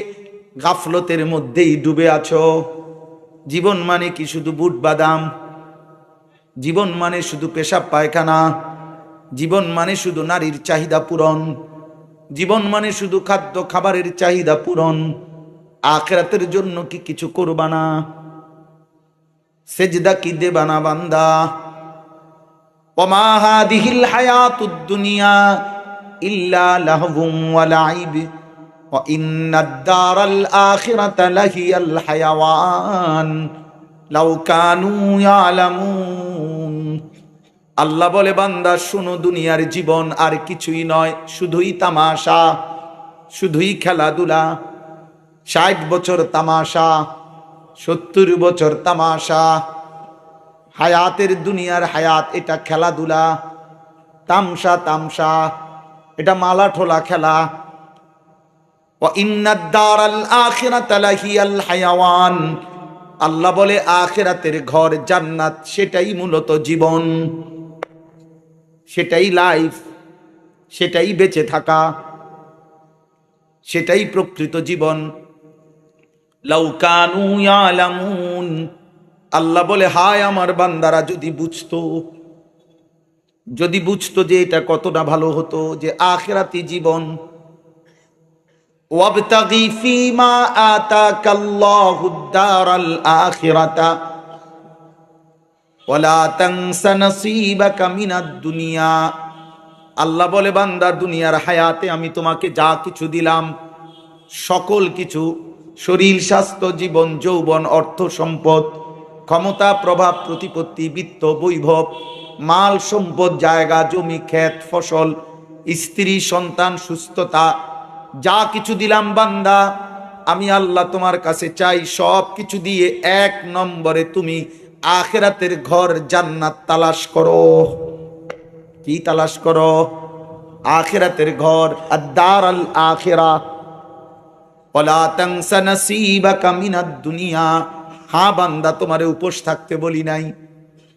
গাফলতের মধ্যেই ডুবে আছো। জীবন মানে কি শুধু বুট বাদাম? জীবন মানে শুধু পেশাব পায়খানা? জীবন মানে শুধু নারীর চাহিদা পূরণ? জীবন মানে শুধু খাদ্য খাবারের চাহিদা পূরণ? আখিরাতের জন্য কি কিছু করবা না? সেজদা কি দেবা না বান্দা? ওমা হাদিহিল হায়াতুদ দুনিয়া ইল্লা লাহবুম ওয়া লাইব ওয়া ইন্নাদ দারাল আখিরাতা লাহিয়াল হায়াওয়ান লাউ কানু ইয়ালামুন। আল্লাহ বলে, বান্দা শুনো, দুনিয়ার জীবন আর কিছুই নয়, শুধুই তামাশা, শুধুই খেলাধুলা। 60 বছর তামাশা, 70 বছর তামাশা। হায়াতের দুনিয়ার হায়াত এটা খেলাধুলা, তামসা তামসা, এটা মালা ঠোলা খেলা। ওয়া ইন্নাদ দারাল আখিরাতা লাহিয়াল হায়াওয়ান, আল্লাহ বলে আখিরাতের ঘর জান্নাত, সেটাই মূলত জীবন, সেটাই লাইফ, সেটাই বেঁচে থাকা, সেটাই প্রকৃত জীবন। লাউ কানু ইয়ালামুন, আল্লাহ বলে, হায় আমার বান্দারা যদি বুঝতো, যদি বুঝতো যে এটা কতটা ভালো হতো, যে আখিরাতি জীবন। ওয়াবতাগি ফীমা আতাকাল্লাহুদ দারাল আখিরাতা ওয়ালা তানসা নসীবাকা মিনাদ দুনিয়া। আল্লাহ বলে, বান্দা দুনিয়ার হায়াতে আমি তোমাকে যা কিছু দিলাম, সকল কিছু, শরীর স্বাস্থ্য জীবন যৌবন অর্থ সম্পদ ক্ষমতা প্রভাব প্রতিপত্তি বিত্ত বৈভব মাল সম্পদ জায়গা জমি ক্ষেত ফসল স্ত্রী সন্তান সুস্থতা, যা কিছু দিলাম বান্দা, আমি আল্লাহ তোমার কাছে চাই সব কিছু দিয়ে 1 নম্বরে তুমি আখিরাতের ঘর জান্নাত তালাশ করো। কি তালাশ করো? আখিরাতের ঘর, আদ-দার আল আখিরা। ওয়ালা তানসা নসীবাকা মিনাদ দুনিয়া। হ্যাঁ বান্দা, তোমারে উপোস থাকতে বলি নাই,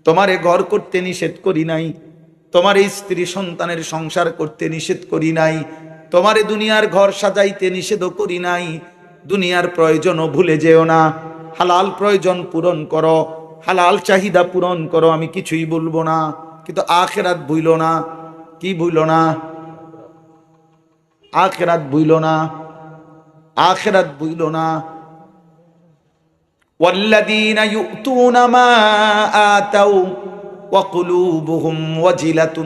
তোমারে ঘর করতে নিষেধ করি নাই, তোমার স্ত্রী সন্তানের সংসার করতে নিষেধ করি নাই, তোমারে দুনিয়ার ঘর সাজাইতে নিষেধ করি নাই। দুনিয়ার প্রয়োজনও ভুলে যেও না, হালাল প্রয়োজন পূরণ করো, হালাল চাহিদা পূরণ করো, আমি কিছুই বলবো না। কিন্তু আখিরাত ভুইলো না। কি ভুইলো না? আখিরাত ভুইলো না, আখিরাত ভুইলো না। والذين يؤتون ما آتوا وقلوبهم وجلة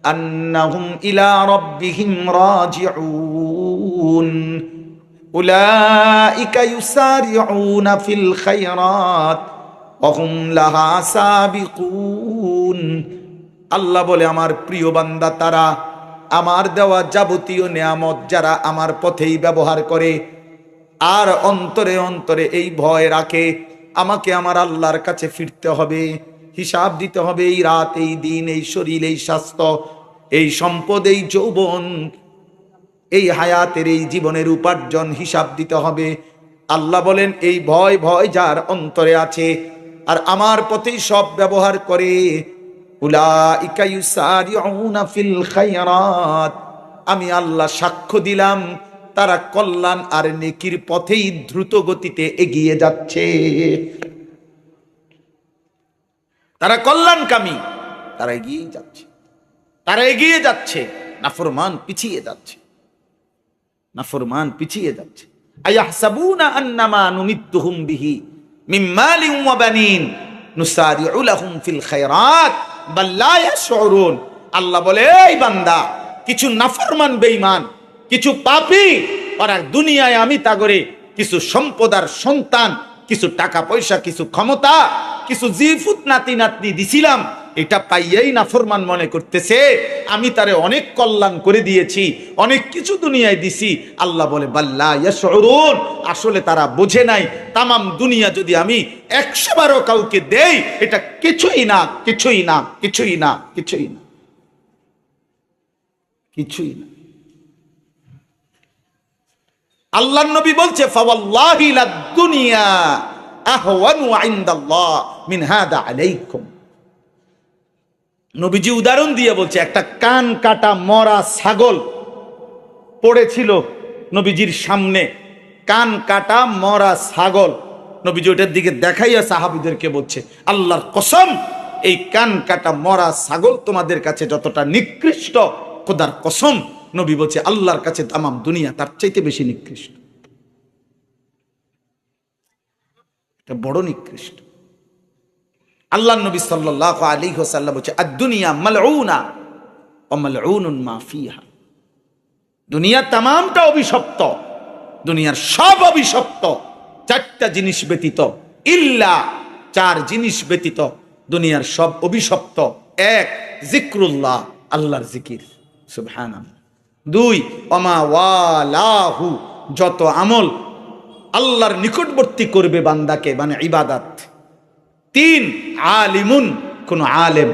أنهم إلى ربهم راجعون أولئك يسارعون في الخيرات وهم لها سابقون। আল্লাহ বলে, আমার প্রিয় বান্দা তারা, আমার দেওয়া যাবতীয় নিয়ামত যারা আমার পথেই ব্যবহার করে আর অন্তরে অন্তরে এই ভয় রাখে, আমাকে আমার আল্লাহর কাছে ফিরতে হবে, হিসাব দিতে হবে, এই রাত, এই দিন, এই শরীর, এই স্বাস্থ্য, এই সম্পদ, এই যৌবন, এই হায়াতের, এই জীবনের উপার্জন হিসাব দিতে হবে। আল্লাহ বলেন, এই ভয় ভয় যার অন্তরে আছে আর আমার পথেই সব ব্যবহার করে, উলাইকা ইউসারিউনা ফিল খায়রাত, আমি আল্লাহ সাক্ষ্য দিলাম তারা কল্যাণ আর নেকির পথেই দ্রুত গতিতে এগিয়ে যাচ্ছে। তারা কল্যাণকামী, তারা এগিয়ে যাচ্ছে, তারা এগিয়ে যাচ্ছে। নাফরমান পিছিয়ে যাচ্ছে, নাফরমান পিছিয়ে যাচ্ছে। আয়াহসাবুনা আন্নামা নুমিদ্দুহুম বিহি মিন মালিন ওয়া বানিন নুসারিউ লাহুম ফিল খায়রাত বাল লা ইয়াশউরুন। আল্লাহ বলে, এই বান্দা, কিছু নাফরমান বেঈমান, কিছু পাপী, ওরা দুনিয়ায় আমি তাগরে কিছু সম্পদ আর সন্তান, কিছু টাকা পয়সা, কিছু ক্ষমতা, কিছু জিফুত নাতি নাতনি দিছিলাম, এটা পাইয়েই নাফরমান মনে করতেছে আমি তারে অনেক কল্যাণ করে দিয়েছি, অনেক কিছু দুনিয়ায় দিছি। আল্লাহ বলে, বাল্লা ইয়াশউরুন, আসলে তারা বোঝে নাই, তামাম দুনিয়া যদি আমি 100 বারও কাউকে দেই, এটা কিছুই না, কিছুই না, কিছুই না, কিছুই না, কিছুই না। আল্লাহর নবী বলছে ফাওয়াল্লাহি লাদ-দুনিয়া আহওয়ানু ইনদাল্লাহ মিন হাদা আলাইকুম। নবীজি উদাহরণ দিয়ে বলছে, একটা কান কাটা মরা ছাগল পড়েছিল নবীজির সামনে, কান কাটা মরা ছাগল। নবীজি ওটার দিকে দেখাইয়া সাহাবীদেরকে বলছে, আল্লাহর কসম, এই কান কাটা মরা ছাগল তোমাদের কাছে যতটা নিকৃষ্ট, খোদার কসম নবী বলছে আল্লাহর কাছে তামাম দুনিয়া তার চাইতে বেশি নিকৃষ্ট। এটা বড় নিকৃষ্ট। আল্লাহ নবী সাল্লাল্লাহু আলাইহি ওয়াসাল্লাম বলছে আদ-দুনিয়া মালউনা ওয়া মালউনুন মা ফিহা। দুনিয়া তামামটা অভিশপ্ত, দুনিয়ার সব অভিশপ্ত, চারটা জিনিস ব্যতীত, ইল্লা চার জিনিস ব্যতীত দুনিয়ার সব অভিশপ্ত। এক, জিক্রুল্লাহ, আল্লাহর জিকির, সুবহানাল্লাহ। দুই, ওমা ওয়ালাহু, যত আমল আল্লাহর নিকটবর্তী করবে বান্দাকে, মানে ইবাদত। তিন, আলিমুন, কোন আলেম।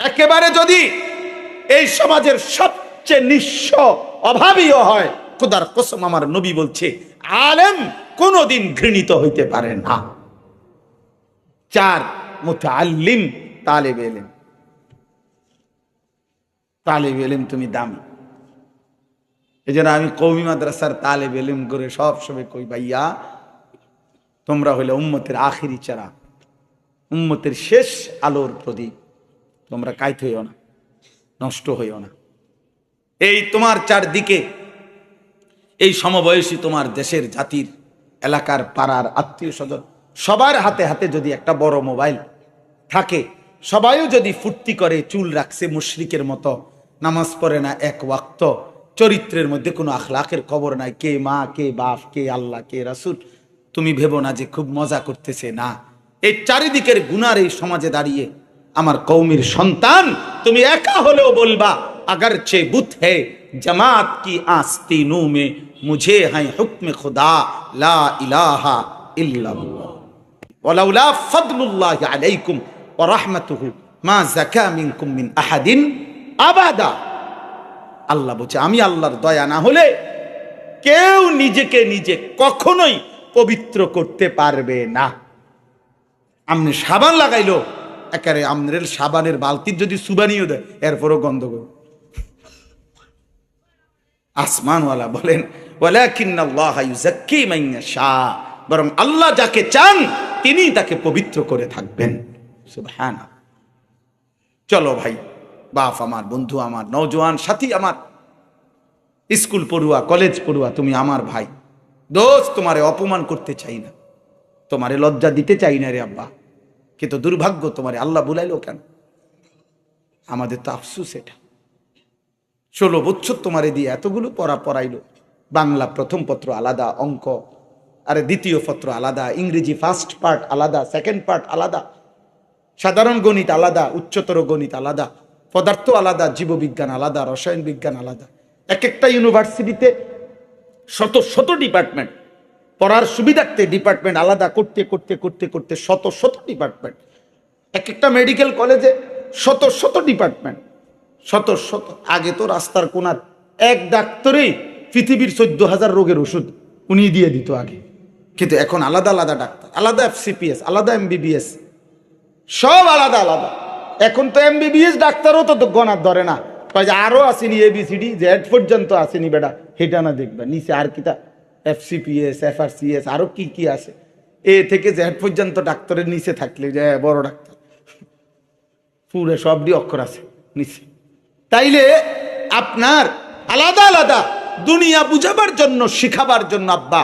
একেবারে যদি এই সমাজের সবচেয়ে নিঃস্ব অভাবীও হয়, খোদার কসম আমার নবী বলছে আলেম কোনদিন ঘৃণিত হইতে পারে না। চার, মুতাআল্লিম, তালেব ইলম। তালেব ইলম তুমি দামি। এই জন্য আমি কওমি মাদ্রাসার তালেব ইলম করে সব সময় কই, ভাইয়া তোমরা হইলে উম্মতের আখিরি চারা, উম্মতের শেষ আলোর প্রদীপ। তোমরা কাইত হইও না, নষ্ট হইও না। এই তোমার চারদিকে এই সমবয়সী তোমার দেশের, জাতির, এলাকার, পাড়ার, আত্মীয় স্বজন সবার হাতে হাতে যদি একটা বড় মোবাইল থাকে, সবাইও যদি ফুর্তি করে, চুল রাখছে মুশরিকের মতো, নামাজ পড়ে না এক ওয়াক্ত, চরিত্রের মধ্যে কোনো আখলাকের খবর নাই, কে মা, কে বাপ, কে আল্লাহ, কে রাসূল, তুমি ভেবো না যে খুব মজা করতেছে। না, এই চারিদিকের গুনার এই সমাজে দাঁড়িয়ে আমার কওমির সন্তান, তুমি একা হলেও বলবা अगरचे बुत है जमात की आस्तीनों में मुझे है हुक्म खुदा ला इलाहा इल्लल्लाह वलौला फद्लुल्लाहि अलैकुम व रहमतुहु मा ज़का मिनकुम मिन अहदिन अबदा। আল্লাহ বলছে আমি আল্লাহর দয়া না হলে কেউ নিজেকে নিজে কখনোই পবিত্র করতে পারবে না। আমনে সাবান লাগাইলো, একারে আমনের সাবানের বালতির যদি সুবানিও দেয় এরপরও গন্ধগোল। আসমানওয়ালা বলেন ওয়ালাকিন্নাল্লাহা ইউযাক্কি মান ইয়াশা, বরং আল্লাহ যাকে চান তিনি তাকে পবিত্র করে থাকবেন। সুবহানাল্লাহ। চলো ভাই, বাপ আমার, বন্ধু আমার, নওজোয়ান সাথী আমার, স্কুল পড়ুয়া, কলেজ পড়ুয়া, তুমি আমার ভাই, দোস্ত, তোমারে অপমান করতে চাই না, তোমারে লজ্জা দিতে চাই না রে আব্বা, কিন্তু দুর্ভাগ্য তোমারে আল্লাহ বুলাইলো কেন? আমাদের তো আফসুস এটা। 16 বছর তোমারে দিয়ে এতগুলো পড়া পড়াইলো, বাংলা প্রথম পত্র আলাদা, অঙ্ক আরে দ্বিতীয় পত্র আলাদা, ইংরেজি ফার্স্ট পার্ট আলাদা, সেকেন্ড পার্ট আলাদা, সাধারণ গণিত আলাদা, উচ্চতর গণিত আলাদা, পদার্থ আলাদা, জীববিজ্ঞান আলাদা, রসায়ন বিজ্ঞান আলাদা। এক একটা ইউনিভার্সিটিতে শত শত ডিপার্টমেন্ট, পড়ার সুবিধার্থে ডিপার্টমেন্ট আলাদা করতে করতে করতে করতে শত শত ডিপার্টমেন্ট। এক একটা মেডিকেল কলেজে শত শত ডিপার্টমেন্ট, শত শত। আগে তো রাস্তার কোনার এক ডাক্তারই পৃথিবীর 14,000 রোগের ওষুধ উনি দিয়ে দিত আগে, কিন্তু এখন আলাদা আলাদা ডাক্তার, আলাদা FCPS, আলাদা MBBS, সব আলাদা আলাদা। এখন তো MBBS ডাক্তারও তো গণার ধরে না, কয় যে আরো আসেনি ABCD Z পর্যন্ত আসেনি বেটা, হেটা না দেখবা নিচে আর কিতা FCPS, FRCS আরো কি কি আছে, A থেকে Z পর্যন্ত ডাক্তারের নিচে থাকলে যে বড় ডাক্তার, পুরো সবটি অক্ষর আছে নিচে। তাইলে আপনার আলাদা আলাদা দুনিয়া বুঝাবার জন্য, শিখাবার জন্য আব্বা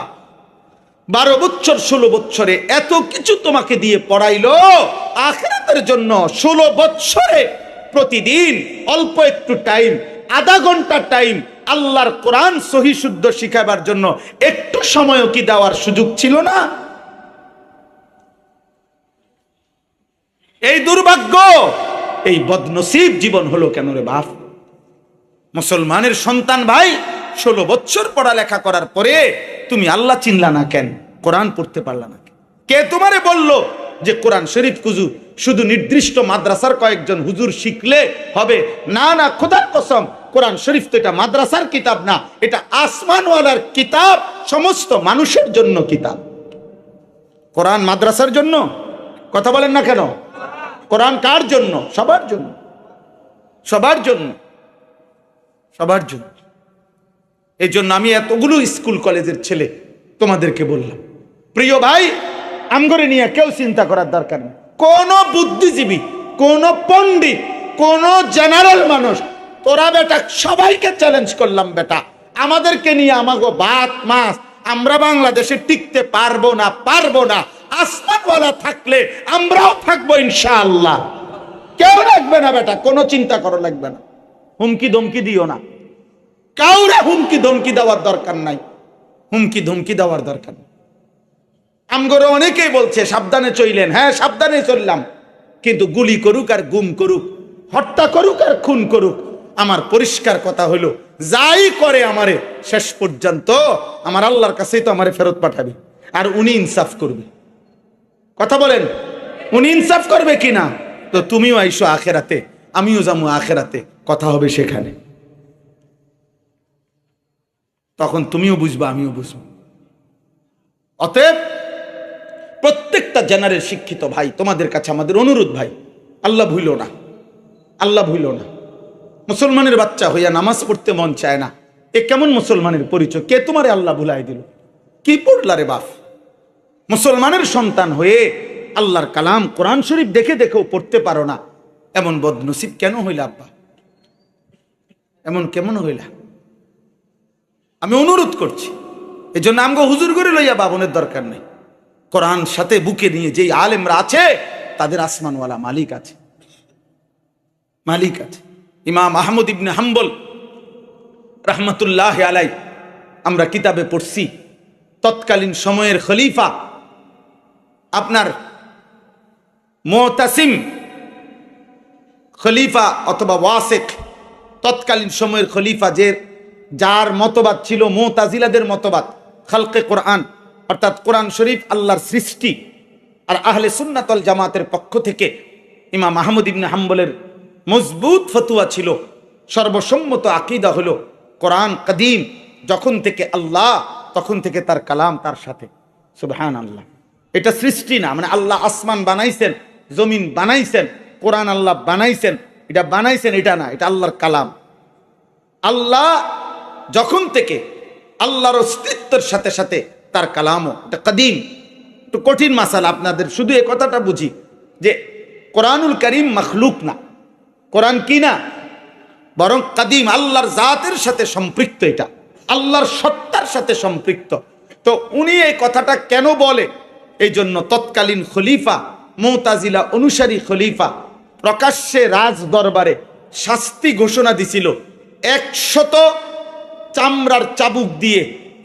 12 বছর 16 বছরে এত কিছু তোমাকে দিয়ে পড়াইলো, আখিরাতের জন্য 16 বছরে প্রতিদিন অল্প একটু টাইম, আধা ঘন্টা টাইম আল্লাহর কোরআন সহি শুদ্ধ শিখাবার জন্য একটু সময়ও কি দেওয়ার সুযোগ ছিল না? এই দুর্ভাগ্য, এই বদনসিব জীবন হলো কেন রে বাপ? মুসলমানের সন্তান ভাই, 16 বছর পড়ালেখা করার পরে তুমি আল্লাহ চিনলা না কেন? কোরআন পড়তে পারলা না? কে তোমারে বললো যে কোরআন শরীফ কুজু শুধু নির্দিষ্ট মাদ্রাসার কয়েকজন হুজুর শিখলে হবে? না না, খোদার কসম কোরআন শরীফ তো এটা মাদ্রাসার কিতাব না, এটা আসমানওয়ালার কিতাব, সমস্ত মানুষের জন্য কিতাব। কোরআন মাদ্রাসার জন্য? কথা বলেন না কেন? কোরআন কার জন্য? সবার জন্য, সবার জন্য, সবার জন্য। এই জন্য আমি এতগুলো স্কুল কলেজের ছেলে তোমাদেরকে বললাম, প্রিয় ভাই, আমগরে নিয়ে কেউ চিন্তা করার দরকার নেই। কোন বুদ্ধিজীবী, কোন পণ্ডিত, কোন জেনারেল মানুষ, তোরা বেটা সবাইকে চ্যালেঞ্জ করলাম, বেটা আমাদেরকে নিয়ে আমাগো ভাত মাছ, আমরা বাংলাদেশে টিকতে পারবো না, পারবো না। আসমানওয়ালা থাকলে আমরাও থাকবো ইনশাআল্লাহ। কেউ লাগবে না বেটা, কোনো চিন্তা করা লাগবে না। হুমকি ধমকি দিও না, কাউরে হুমকি ধমকি দেওয়ার দরকার নাই, হুমকি ধমকি দেওয়ার দরকার নেই। আমগরে অনেকেই বলছে সাবধানে চইলেন, হ্যাঁ সাবধানে চললাম, কিন্তু গুলি করুক আর গুম করুক, হত্যা করুক আর খুন করুক, আমার পরিষ্কার কথা হলো, যাই করে আমারে শেষ পর্যন্ত আমার আল্লাহর কাছেই তো আমারে ফেরত পাঠাবে, আর উনি ইনসাফ করবে। কথা বলেন, উনি ইনসাফ করবে কিনা? তো তুমিও আইসো আখেরাতে, আমিও যাবো আখেরাতে, কথা হবে সেখানে, তখন তুমিও বুঝবা আমিও বুঝবো। অতএব প্রত্যেকটা জেনারেল শিক্ষিত ভাই, তোমাদের কাছে আমাদের অনুরোধ ভাই, আল্লাহ ভুইল না, আল্লাহ ভুইল না। মুসলমানের বাচ্চা হইয়া নামাজ পড়তে মন চায় না, এ কেমন মুসলমানের পরিচয়? কে তোমারে আল্লাহ ভুলাই দিল? কি পড়লা রে বাপ? মুসলমানের সন্তান হয়ে আল্লাহর কালাম কোরআন শরীফ দেখে দেখেও পড়তে পারো না, এমন বদনসিব কেন হইলা আব্বা? এমন কেমন হইলা? আমি অনুরোধ করছি, এই জন্য আমগো হুজুর করে লইয়া বাবনের দরকার নেই। কোরআন সাথে বুকে নিয়ে যেই আলেমরা আছে, তাদের আসমানওয়ালা মালিক আছে, মালিক আছে। ইমাম আহমদ ইবনে হাম্বল রহমতুল্লাহ আলাই, আমরা কিতাবে পড়ছি, তৎকালীন সময়ের খলিফা আপনার মুতাসিম খলিফা অথবা ওয়াসিক, তৎকালীন সময়ের খলিফা, যার মতবাদ ছিল মুতাজিলাদের মতবাদ, খালকে কোরআন, অর্থাৎ কোরআন শরীফ আল্লাহর সৃষ্টি। আর আহলে সুন্নাত ওয়াল জামাতের পক্ষ থেকে ইমাম আহমদ ইবনে হাম্বলের মজবুত ফতুয়া ছিল, সর্বসম্মত আকীদা হলো কোরআন কদিম, যখন থেকে আল্লাহ তখন থেকে তার কালাম তার সাথে। সুবহানাল্লাহ, এটা সৃষ্টি না, মানে আল্লাহ আসমান বানাইছেন, জমিন বানাইছেন, কোরআন আল্লাহ বানাইছেন, এটা বানাইছেন এটা না, এটা আল্লাহর কালাম। আল্লাহ যখন থেকে, আল্লাহর অস্তিত্বের সাথে সাথে তার কালামও, এটা কদিম। একটু কঠিন মাসালা, আপনাদের শুধু এই কথাটা বুঝি যে কোরআনুল কারীম মখলুক না, কোরআন কি না, বরং কদিম, আল্লাহর জাতের সাথে সম্পৃক্ত, এটা আল্লাহর সত্তার সাথে সম্পৃক্ত। তো উনি এই কথাটা কেন বলে? এই জন্য তৎকালীন খলিফা, মুতাজিলা অনুসারী খলিফা, প্রকাশ্যে রাজ দরবারে শাস্তি ঘোষণা দিছিল, 100 চামড়ার চাবুক দিয়ে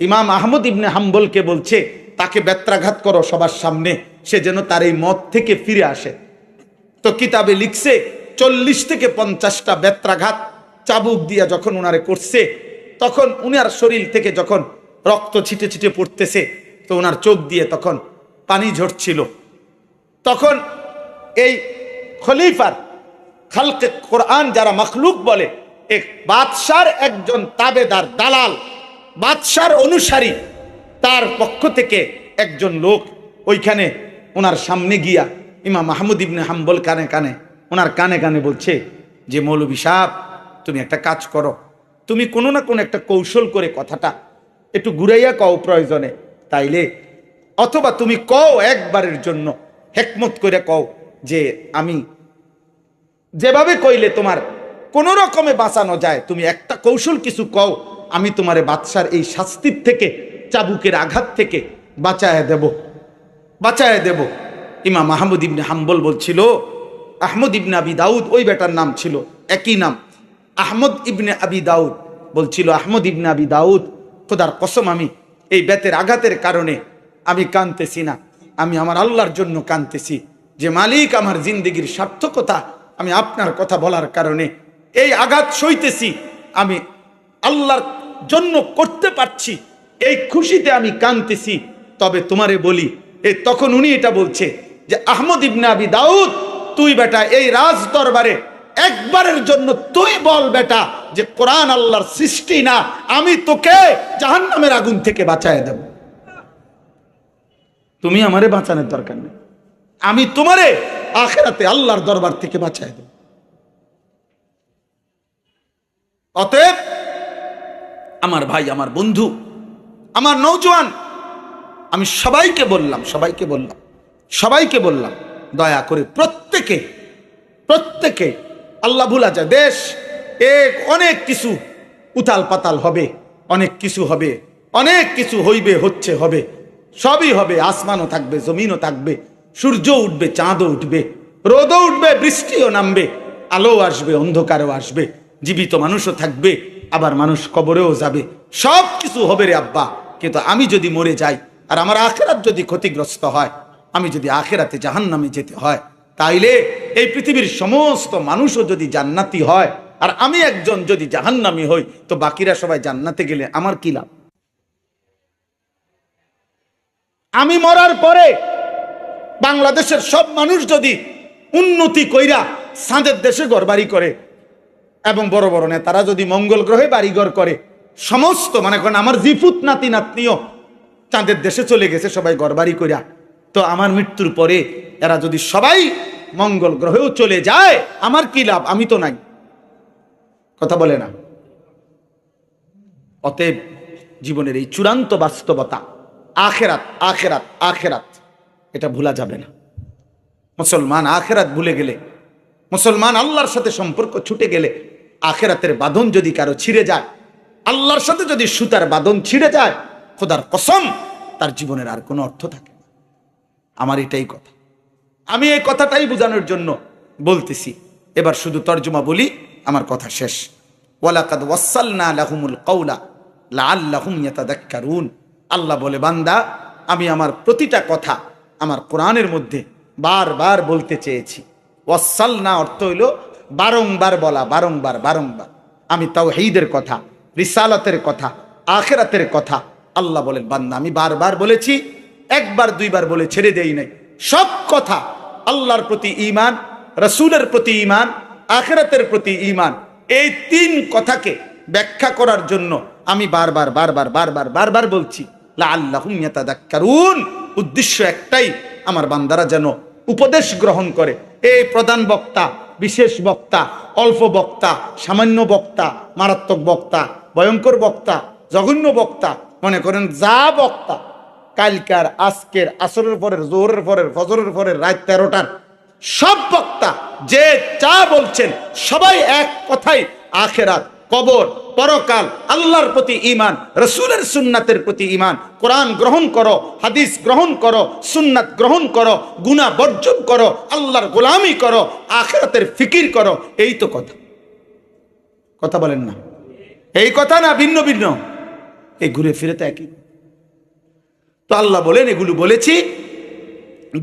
ইমাম আহমদ ইবনে হাম্বলকে বলছে, তাকে বেত্রাঘাত করো সবার সামনে, সে যেন তার এই মত থেকে ফিরে আসে। তো কিতাবে লিখছে 40 থেকে 50টা বেত্রাঘাত চাবুক দিয়া যখন উনারে করছে, তখন উনার শরীর থেকে যখন রক্ত ছিটে ছিটে পড়তেছে, তো ওনার চোখ দিয়ে তখন পানি ঝরছিল। তখন এই খলিফার খালকে কোরআন যারা মখলুক বলে, এক বাদশার একজন তাবেদার, দালাল, বাদশার অনুসারী, তার পক্ষ থেকে একজন লোক ওইখানে ওনার সামনে গিয়া ইমাম আহমদ ইবনে হাম্বল কানে কানে, ওনার কানে কানে বলছে যে, মৌলভী সাহেব, তুমি একটা কাজ করো, তুমি কোনো না কোনো একটা কৌশল করে কথাটা একটু ঘুরাইয়া কও প্রয়োজনে, তাইলে, অথবা তুমি কও একবারের জন্য হেকমত করে কও যে আমি যেভাবে কইলে তোমার কোনো রকমে বাঁচানো যায়, তুমি একটা কৌশল কিছু কও, আমি তোমারে বাদশার এই শাস্তির থেকে, চাবুকের আঘাত থেকে বাঁচায় দেব, বাঁচায় দেব। ইমাম আহমদ ইবনে হাম্বল বলছিল, আহমদ ইবনে আবি দাউদ ওই বেটার নাম ছিল, একই নাম, আহমদ ইবনে আবি দাউদ বলছিল, আহমদ ইবনে আবি দাউদ, খোদার কসম আমি এই বেতের আঘাতের কারণে আমি কাঁদতেছি না, আমি আমার আল্লাহর জন্য কাঁদতেছি, যে মালিক আমার জিন্দেগির সার্থকতা আমি আপনার কথা বলার কারণে এই আঘাত সইতেছি, আমি আল্লাহর জন্য করতে পারছি, এই খুশিতে আমি কাঁদতেছি। তবে তোমারে বলি, তখন উনি এটা বলছে যে, আহমদ ইবনে আবি দাউদ, তুই বেটা এই রাজ দরবারে একবারের জন্য তুই বল বেটা যে কোরআন আল্লাহর সৃষ্টি না, আমি তোকে জাহান্নামের আগুন থেকে বাঁচায় দেব। তুমি আমারে বাঁচানোর দরকার নেই, আমি তোমারে আখিরাতে আল্লাহর দরবার থেকে বাঁচায় দেব। অতএব আমার ভাই, আমার বন্ধু, আমার নওজোয়ান, আমি সবাইকে বললাম দয়া করে প্রত্যেকে আল্লাহ ভুলা যায়। দেশ অনেক কিছু উতাল পাতাল হবে, অনেক কিছু হবে, অনেক কিছু হইবে, হচ্ছে, হবে, সবই হবে। আসমানও থাকবে, জমিনও থাকবে, সূর্য উঠবে, চাঁদও উঠবে, রোদও উঠবে, বৃষ্টিও নামবে, আলো আসবে, অন্ধকারও আসবে, জীবিত মানুষও থাকবে, আবার মানুষ কবরেও যাবে, সব কিছু হবে রে আব্বা। কিন্তু আমি যদি মরে যাই আর আমার আখিরাত যদি ক্ষতিগ্রস্ত হয়, আমি যদি আখিরাতে জাহান্নামে যেতে হয়, তাইলে এই পৃথিবীর সমস্ত মানুষও যদি জান্নাতি হয় আর আমি একজন যদি জাহান্নামী হই, তো বাকিরা সবাই জান্নাতে গেলে আমার কি লাভ? আমি মরার পরে বাংলাদেশের সব মানুষ যদি উন্নতি কইরা চাঁদের দেশে ঘরবাড়ি করে এবং বড় বড় নেতারা যদি মঙ্গল গ্রহে বাড়িঘর করে, সমস্ত মনে করেন আমার জিফুত নাতি নাতনিও চাঁদের দেশে চলে গেছে সবাই ঘরবাড়ি কইরা, তো আমার মৃত্যুর পরে এরা যদি সবাই মঙ্গল গ্রহেও চলে যায়, আমার কি লাভ? আমি তো নাই। কথা বলে না? অতএব জীবনের এই চূড়ান্ত বাস্তবতা আখেরাত এটা ভুলা যাবে না। মুসলমান আখেরাত ভুলে গেলে, মুসলমান আল্লাহর সাথে সম্পর্ক ছুটে গেলে, আখেরাতের বাঁধন যদি কারো ছিঁড়ে যায়, আল্লাহর সাথে যদি সুতার বাঁধন ছিঁড়ে যায়, খোদার কসম তার জীবনের আর কোনো অর্থ থাকে না। আমার এটাই কথা, আমি এই কথাটাই বোঝানোর জন্য বলতেছি। এবার শুধু তর্জমা বলি, আমার কথা শেষ। ওয়ালাকাদ ওয়াসালনা লাহুমুল কাওলা লাআল্লাহুম ইয়াতাযাক্কারুন। আল্লাহ বলে, বান্দা, আমি আমার প্রতিটা কথা আমার কোরআনের মধ্যে বারবার বলতে চেয়েছি। ওয়াসালনা অর্থ হইল বারংবার বলা, বারংবার। আমি তাওহীদের কথা, রিসালাতের কথা, আখিরাতের কথা আল্লাহ বলেন, বান্দা আমি বারবার বলেছি, একবার দুইবার বলে ছেড়ে দেই নাই। সব কথা আল্লাহর প্রতি ঈমান, রাসূলের প্রতি ঈমান, আখিরাতের প্রতি ঈমান, এই তিন কথাকে ব্যাখ্যা করার জন্য আমি বারবার বলছি। লাআল্লাহুম ইয়াতাযাক্কারুন। উদ্দেশ্য একটাই, আমার বান্দারা যেন উপদেশ গ্রহণ করে। এই প্রধান বক্তা, বিশেষ বক্তা, অল্প বক্তা, সামান্য বক্তা, মারাত্মক বক্তা, ভয়ঙ্কর বক্তা, জঘন্য বক্তা, মনে করেন যা বক্তা, কালকার, আজকের, আসরের পরের, জোহরের পরের, ফজরের পরের, রাত 13টার সব বক্তা যে যা বলছেন সবাই এক কথাই, আখেরাত, কবর, পরকাল, আল্লাহর প্রতি ঈমান, রাসূলের সুন্নাতের প্রতি ঈমান, কোরআন গ্রহণ করো, হাদিস গ্রহণ করো, সুন্নাত গ্রহণ করো, গুনাহ বর্জন করো, আল্লাহর গোলামি করো, আখিরাতের ফিকির করো। এই তো কথা বলেন না? এই কথা না ভিন্ন ভিন্ন? এই ঘুরে ফিরে তো একই। তো আল্লাহ বলেন, এগুলো বলেছি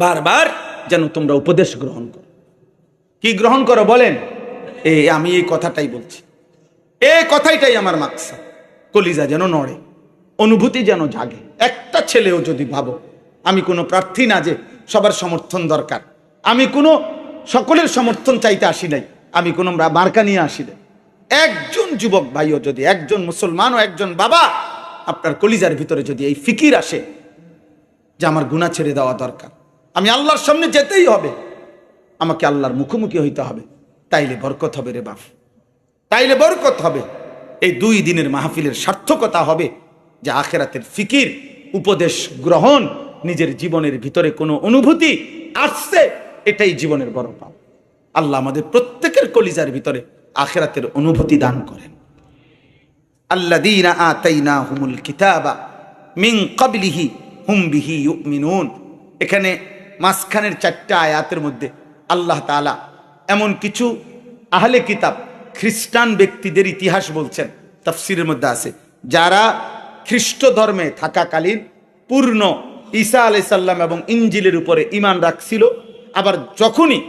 বারবার যেন তোমরা উপদেশ গ্রহণ করো। কি গ্রহণ করো বলেন? আমি এই কথাটাই বলছি, এই কথাটাই আমার মাকসাদ। কলিজা যেন নড়ে, অনুভূতি যেন জাগে। একটা ছেলেও যদি ভাবো, আমি কোনো প্রার্থী না যে সবার সমর্থন দরকার, আমি কোনো সকলের সমর্থন চাইতে আসি নাই, আমি কোনো মার্কা নিয়ে আসি নাই। একজন যুবক ভাইও যদি, একজন মুসলমান ও একজন বাবা, আপনার কলিজার ভিতরে যদি এই ফিকির আসে যে আমার গুনাহ ছেড়ে দেওয়া দরকার, আমি আল্লাহর সামনে যেতেই হবে, আমাকে আল্লাহর মুখোমুখি হইতে হবে, তাইলে বরকত হবে রে বাপ, তাইলে বরকত হবে। এই 2 দিনের মাহফিলের সার্থকতা হবে যে আখিরাতের ফিকির, উপদেশ গ্রহণ, নিজের জীবনের ভিতরে কোনো অনুভূতি আসছে, এটাই জীবনের বড় পাপ। আল্লাহ আমাদের প্রত্যেকের কলিজার ভিতরে আখিরাতের অনুভূতি দান করেন। আল্লাযীনা আতাইনাহুমুল কিতাবা মিন ক্বাবলিহি হুম বিহি ইউমিনুন। এখানে মাঝখানের 4টা আয়াতের মধ্যে আল্লাহ তাআলা এমন কিছু আহলে কিতাব, খ্রিস্টান ব্যক্তিদের ইতিহাস বলছেন। তাফসীরের মধ্যে আছে, যারা খ্রিস্ট ধর্মে থাকাকালীন পূর্ণ ঈসা আলাইহিস সালাম এবং ইনজিলের উপরে ঈমান রাখছিল, আবার যখনই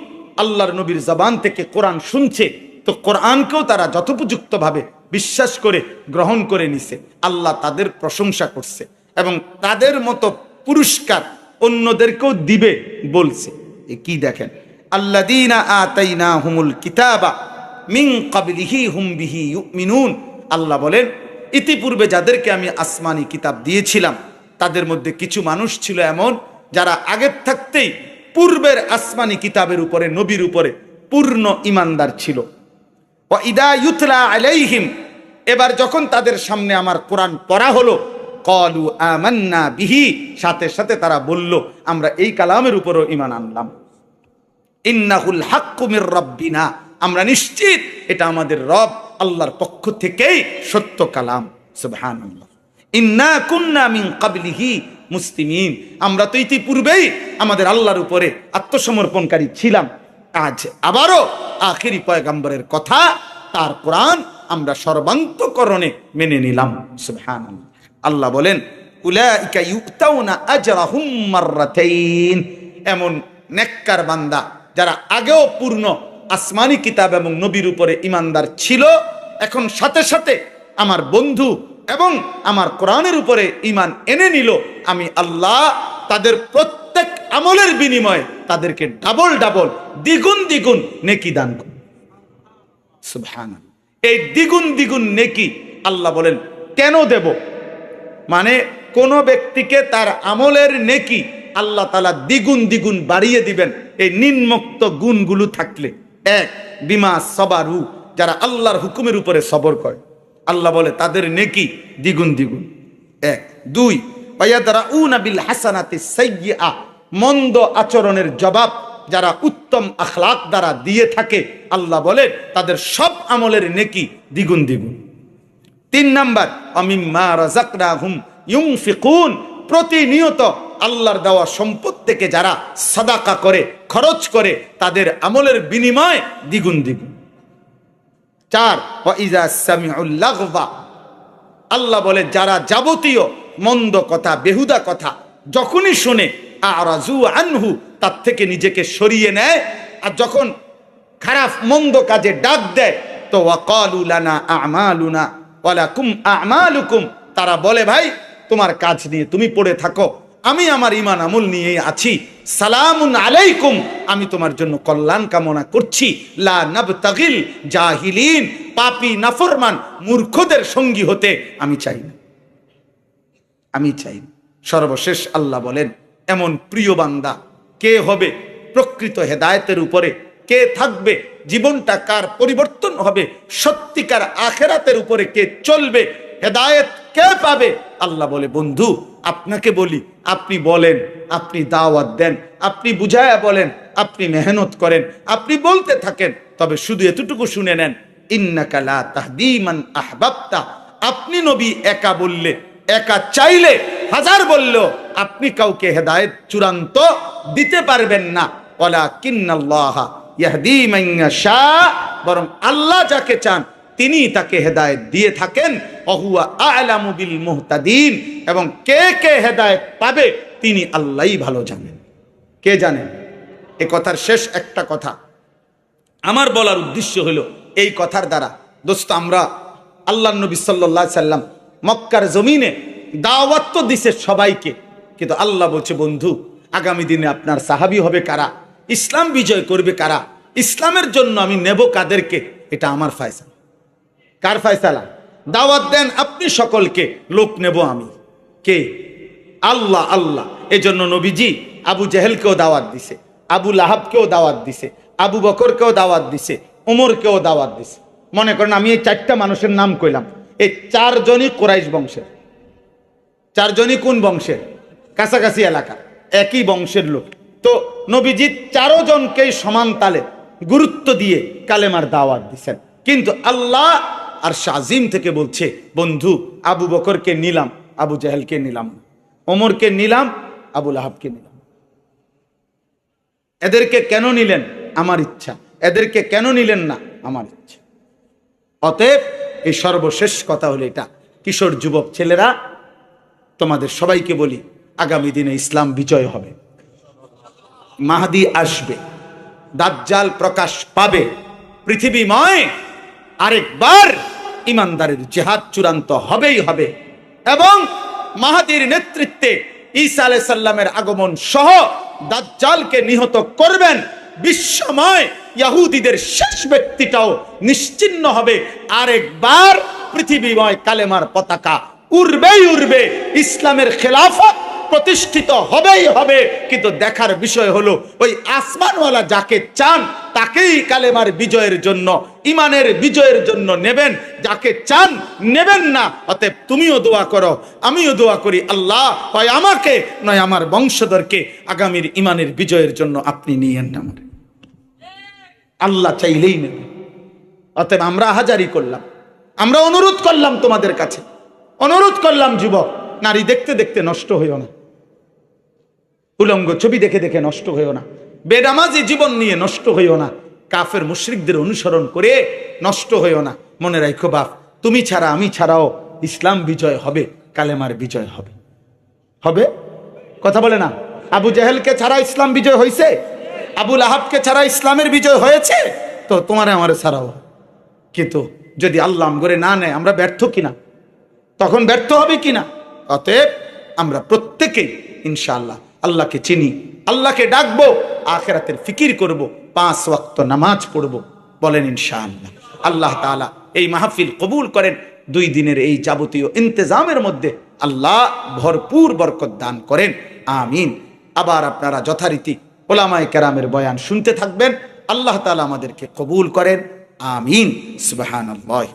আল্লাহর নবীর জবান থেকে কোরআন শুনছে, তো কোরআনকেও তারা যথোপযুক্তভাবে বিশ্বাস করে গ্রহণ করে নিছে। আল্লাহ তাদের প্রশংসা করছে এবং তাদের মতো পুরস্কার অন্যদেরকেও দিবে বলছে। কি দেখেন, আল্লাযীনা আতাইনাহুমুল কিতাবা মিন ক্বাবলিহি হুম বিহি ইউমিনুন। আল্লাহ বলেন ইতিপূর্বে যাদেরকে আমি আসমানি কিতাব দিয়েছিলাম তাদের মধ্যে কিছু মানুষ ছিল এমন যারা আগের থাকতেই পূর্বের আসমানি কিতাবের উপরে, নবীর উপরে পূর্ণ ঈমানদার ছিল। ওয়া ইদা ইউতলা আলাইহিম, এবার যখন তাদের সামনে আমার কোরআন পড়া হলো, ক্বালু আমান্না বিহি, সাথে সাথে তারা বলল আমরা এই কালামের উপরও ঈমান আনলাম। ইন্নাহুল হাক্কু মির রাব্বিনা, আমরা নিশ্চিত এটা আমাদের রব আল্লাহর পক্ষ থেকেই সত্য কালাম। সুবহানাল্লাহ। ইন্না কুন্না মিন ক্বাবলিহি মুসলিমিন, আমরা তো ইতিপূর্বেই আমাদের আল্লাহর উপরে আত্মসমর্পণকারী ছিলাম। আজ আবারও আখেরি পয়গম্বরের কথা, তার কোরআন আমরা সর্বান্তকরণে মেনে নিলাম। সুবহানাল্লাহ। আল্লাহ বলেন উলাইকা ইউতাউনা আজরাহুম মাররাতাইন, এমন নেককার বান্দা যারা আগেও পূর্ণ আসমানি কিতাব এবং নবীর উপরে ঈমানদার ছিল, এখন সাথে সাথে আমার বন্ধু এবং আমার কোরআনের উপরে ঈমান এনে নিল, আমি আল্লাহ তাদের প্রত্যেক আমলের বিনিময়ে তাদেরকে ডাবল ডাবল, দ্বিগুণ দ্বিগুণ নেকি দান করব। সুবহানাল্লাহ। এই দ্বিগুণ দ্বিগুণ নেকি আল্লাহ বলেন কেন দেব? মানে কোন ব্যক্তিকে তার আমলের নেকি আল্লাহ তাআলা দ্বিগুণ দ্বিগুণ বাড়িয়ে দিবেন এই নিম্নোক্ত গুণগুলো থাকলে। এক, বিমা সবারু, যারা আল্লাহর হুকুমের উপরে সবর করে, আল্লাহ বলে তাদের নেকি দ্বিগুণ দ্বিগুণ। এক। দুই, ওয়ায়াদরাউনা বিল হাসানাতি সাইয়্যিআ, মন্দ আচরণের জবাব যারা উত্তম আখলাক দ্বারা দিয়ে থাকে, আল্লাহ বলে তাদের সব আমলের নেকি দ্বিগুণ দ্বিগুণ। তিন নাম্বার, আমিম্মা রাযাকনাহুম ইউনফিকুন, প্রতিনিয়ত আল্লাহর দেওয়া সম্পদ থেকে যারা সাদাকা করে, খরচ করে, তাদের আমলের বিনিময় দ্বিগুণ দ্বিগুণ। চার, ওয়া ইযা সামিউল লাগওয়া, আল্লাহ বলে যারা যাবতীয় মন্দ কথা, বেহুদা কথা যখনই শুনে, আরাজু আনহু, তার থেকে নিজেকে সরিয়ে নেয়, আর যখন খারাপ মন্দ কাজে ডাক দেয় তো ওয়াকালু লানা আমালুনা ওয়া লাকুম আমালুকুম, তারা বলে ভাই তোমার কাজ নিয়ে তুমি পড়ে থাকো, আমি আমার ঈমান আমল নিয়েই আছি, সালামুন আলাইকুম, আমি তোমার জন্য কল্যাণ কামনা করছি, লা নাবতাগিল জাহিলিন, পাপী নাফরমান মূর্খদের সঙ্গী হতে আমি চাই না, আমি চাই না। সর্বশেষ আল্লাহ বলেন এমন প্রিয় বান্দা কে হবে প্রকৃত হেদায়েতের উপরে, কে থাকবে, জীবনটা কার পরিবর্তন হবে, সত্যিকার আখেরাতের উপরে কে চলবে, হেদায়েত কে পাবে? আল্লাহ বলে বন্ধু আপনাকে বলি, আপনি বলেন, আপনি দাওয়াত দেন, আপনি বুঝায়া বলেন, আপনি মেহনত করেন, আপনি বলতে থাকেন, তবে শুধু এতটুকু শুনে নেন, ইন্নাকা লা তাহদি মান আহবাবতা, আপনি নবী একা বললে, একা চাইলে, হাজার বললেও আপনি কাউকে হেদায়েত চূড়ান্ত দিতে পারবেন না, ওয়ালাকিন্নাল্লাহা ইয়াহদি মান ইয়াশা, বরং আল্লাহ যাকে চান তিনি তাকে হেদায়েত দিয়ে থাকেন, ওহুয়া আ'লামু বিল মুহতাদিন, এবং কে কে হেদায়েত পাবে তিনি আল্লাহই ভালো জানেন। কে জানেন? এই কথার শেষ একটা কথা আমার বলার উদ্দেশ্য হলো, এই কথার দ্বারা দোস্ত আমরা আল্লাহর নবী সাল্লাল্লাহু আলাইহি সাল্লাম মক্কার জমিনে দাওয়াত তো দিছে সবাইকে, কিন্তু আল্লাহ বলছে বন্ধু আগামী দিনে আপনার সাহাবী হবে কারা, ইসলাম বিজয় করবে কারা, ইসলামের জন্য আমি নেব কাদেরকে, এটা আমার ফয়সালা। কার ফয়সালা? দাওয়াত দেন আপনি সকলকে, লোক নেব আমি, কে? আল্লাহ। আল্লাহ। এজন্য নবীজি আবু জেহেলকেও দাওয়াত দিছে, আবু লাহাবকেও দাওয়াত দিছে, আবু বকরকেও দাওয়াত দিছে, ওমরকেও দাওয়াত দিছে। মনে করেন আমি এই চারটা মানুষের নাম কইলাম, এই চারজনই কুরাইশ বংশের। চারজনই কোন বংশের? কাছাকাছি এলাকা, একই বংশের লোক। তো নবীজি চারজনকেই সমান তালে গুরুত্ব দিয়ে কালেমার দাওয়াত দিছেন, কিন্তু আল্লাহ আর শাজিম থেকে বলছে বন্ধু আবু বকরকে নিলাম, আবু জেহেলকে নিলাম, ওমরকে নিলাম, আবু লাহাবকে নিলাম। এদেরকে কেন নিলেন? আমার ইচ্ছা। এদেরকে কেন নিলেন না? আমার ইচ্ছা। অতএব এই সর্বশেষ কথা হলো এটা, কিশোর যুবক ছেলেরা তোমাদের সবাইকে বলি, আগামী দিনে ইসলাম বিজয় হবে, মাহদি আসবে, দাজ্জাল প্রকাশ পাবে, পৃথিবীময় আরেকবার ইমানদারের জিহাদ চূড়ান্ত হবেই হবে, এবং মাহদির নেতৃত্বে ঈসা আলাইহিস সালামের আগমন সহ দাজ্জালকে নিহত করবেন বিশ্বময় ইহুদিদের শেষ ব্যক্তিটাও নিশ্চিহ্ন হবে। আরেকবার পৃথিবীময় কালেমার পতাকা উড়বেই উড়বে, ইসলামের খেলাফত প্রতিষ্ঠিত হবেই হবে। কিন্তু দেখার বিষয় হলো ওই আসমানওয়ালা যাকে চান তাকেই কালেমার বিজয়ের জন্য, ইমানের বিজয়ের জন্য নেবেন, যাকে চান নেবেন না। অতএব তুমিও দোয়া করো, আমিও দোয়া করি, আল্লাহ হয় আমাকে নয় আমার বংশধরকে আগামীর ইমানের বিজয়ের জন্য আপনি নিয়েন না। আমার আল্লাহ চাইলেই নেবে। অতএব আমরা হাজারি করলাম, আমরা অনুরোধ করলাম তোমাদের কাছে, অনুরোধ করলাম যুবক নারী দেখতে দেখতে নষ্ট হইও না, উলঙ্গ ছবি দেখে দেখে নষ্ট হইও না, বেনামাজি জীবন নিয়ে নষ্ট হইও না, কাফের মুশরিকদের অনুসরণ করে নষ্ট হইও না। মনে রাখো বাপ, তুমি ছাড়া আমি ছাড়াও ইসলাম বিজয় হবে, কালেমার বিজয় হবে। হবে কথা বলে না? আবু জেহেলকে ছাড়া ইসলাম বিজয় হয়েছে? আবু লাহাবকে ছাড়া ইসলামের বিজয় হয়েছে? তো তোমারে আমারে ছাড়াও। কিন্তু যদি আল্লাহ করে না নেয় আমরা ব্যর্থ কিনা? তখন ব্যর্থ হবে কিনা? অতএব আমরা প্রত্যেকেই ইনশাআল্লাহ আল্লাহকে চিনি, আল্লাহকে ডাকবো, আখিরাতের ফিকির করব, 5 ওয়াক্ত নামাজ পড়ব। বলেন ইনশাআল্লাহ। আল্লাহ তাআলা এই মাহফিল কবুল করেন। 2 দিনের এই যাবতীয় ইন্তেজামের মধ্যে আল্লাহ ভরপুর বরকত দান করেন, আমিন। আবার আপনারা যথারীতি ওলামায়ে কেরামের বয়ান শুনতে থাকবেন। আল্লাহ তাআলা আমাদেরকে কবুল করেন, আমিন। সুবহানাল্লাহ।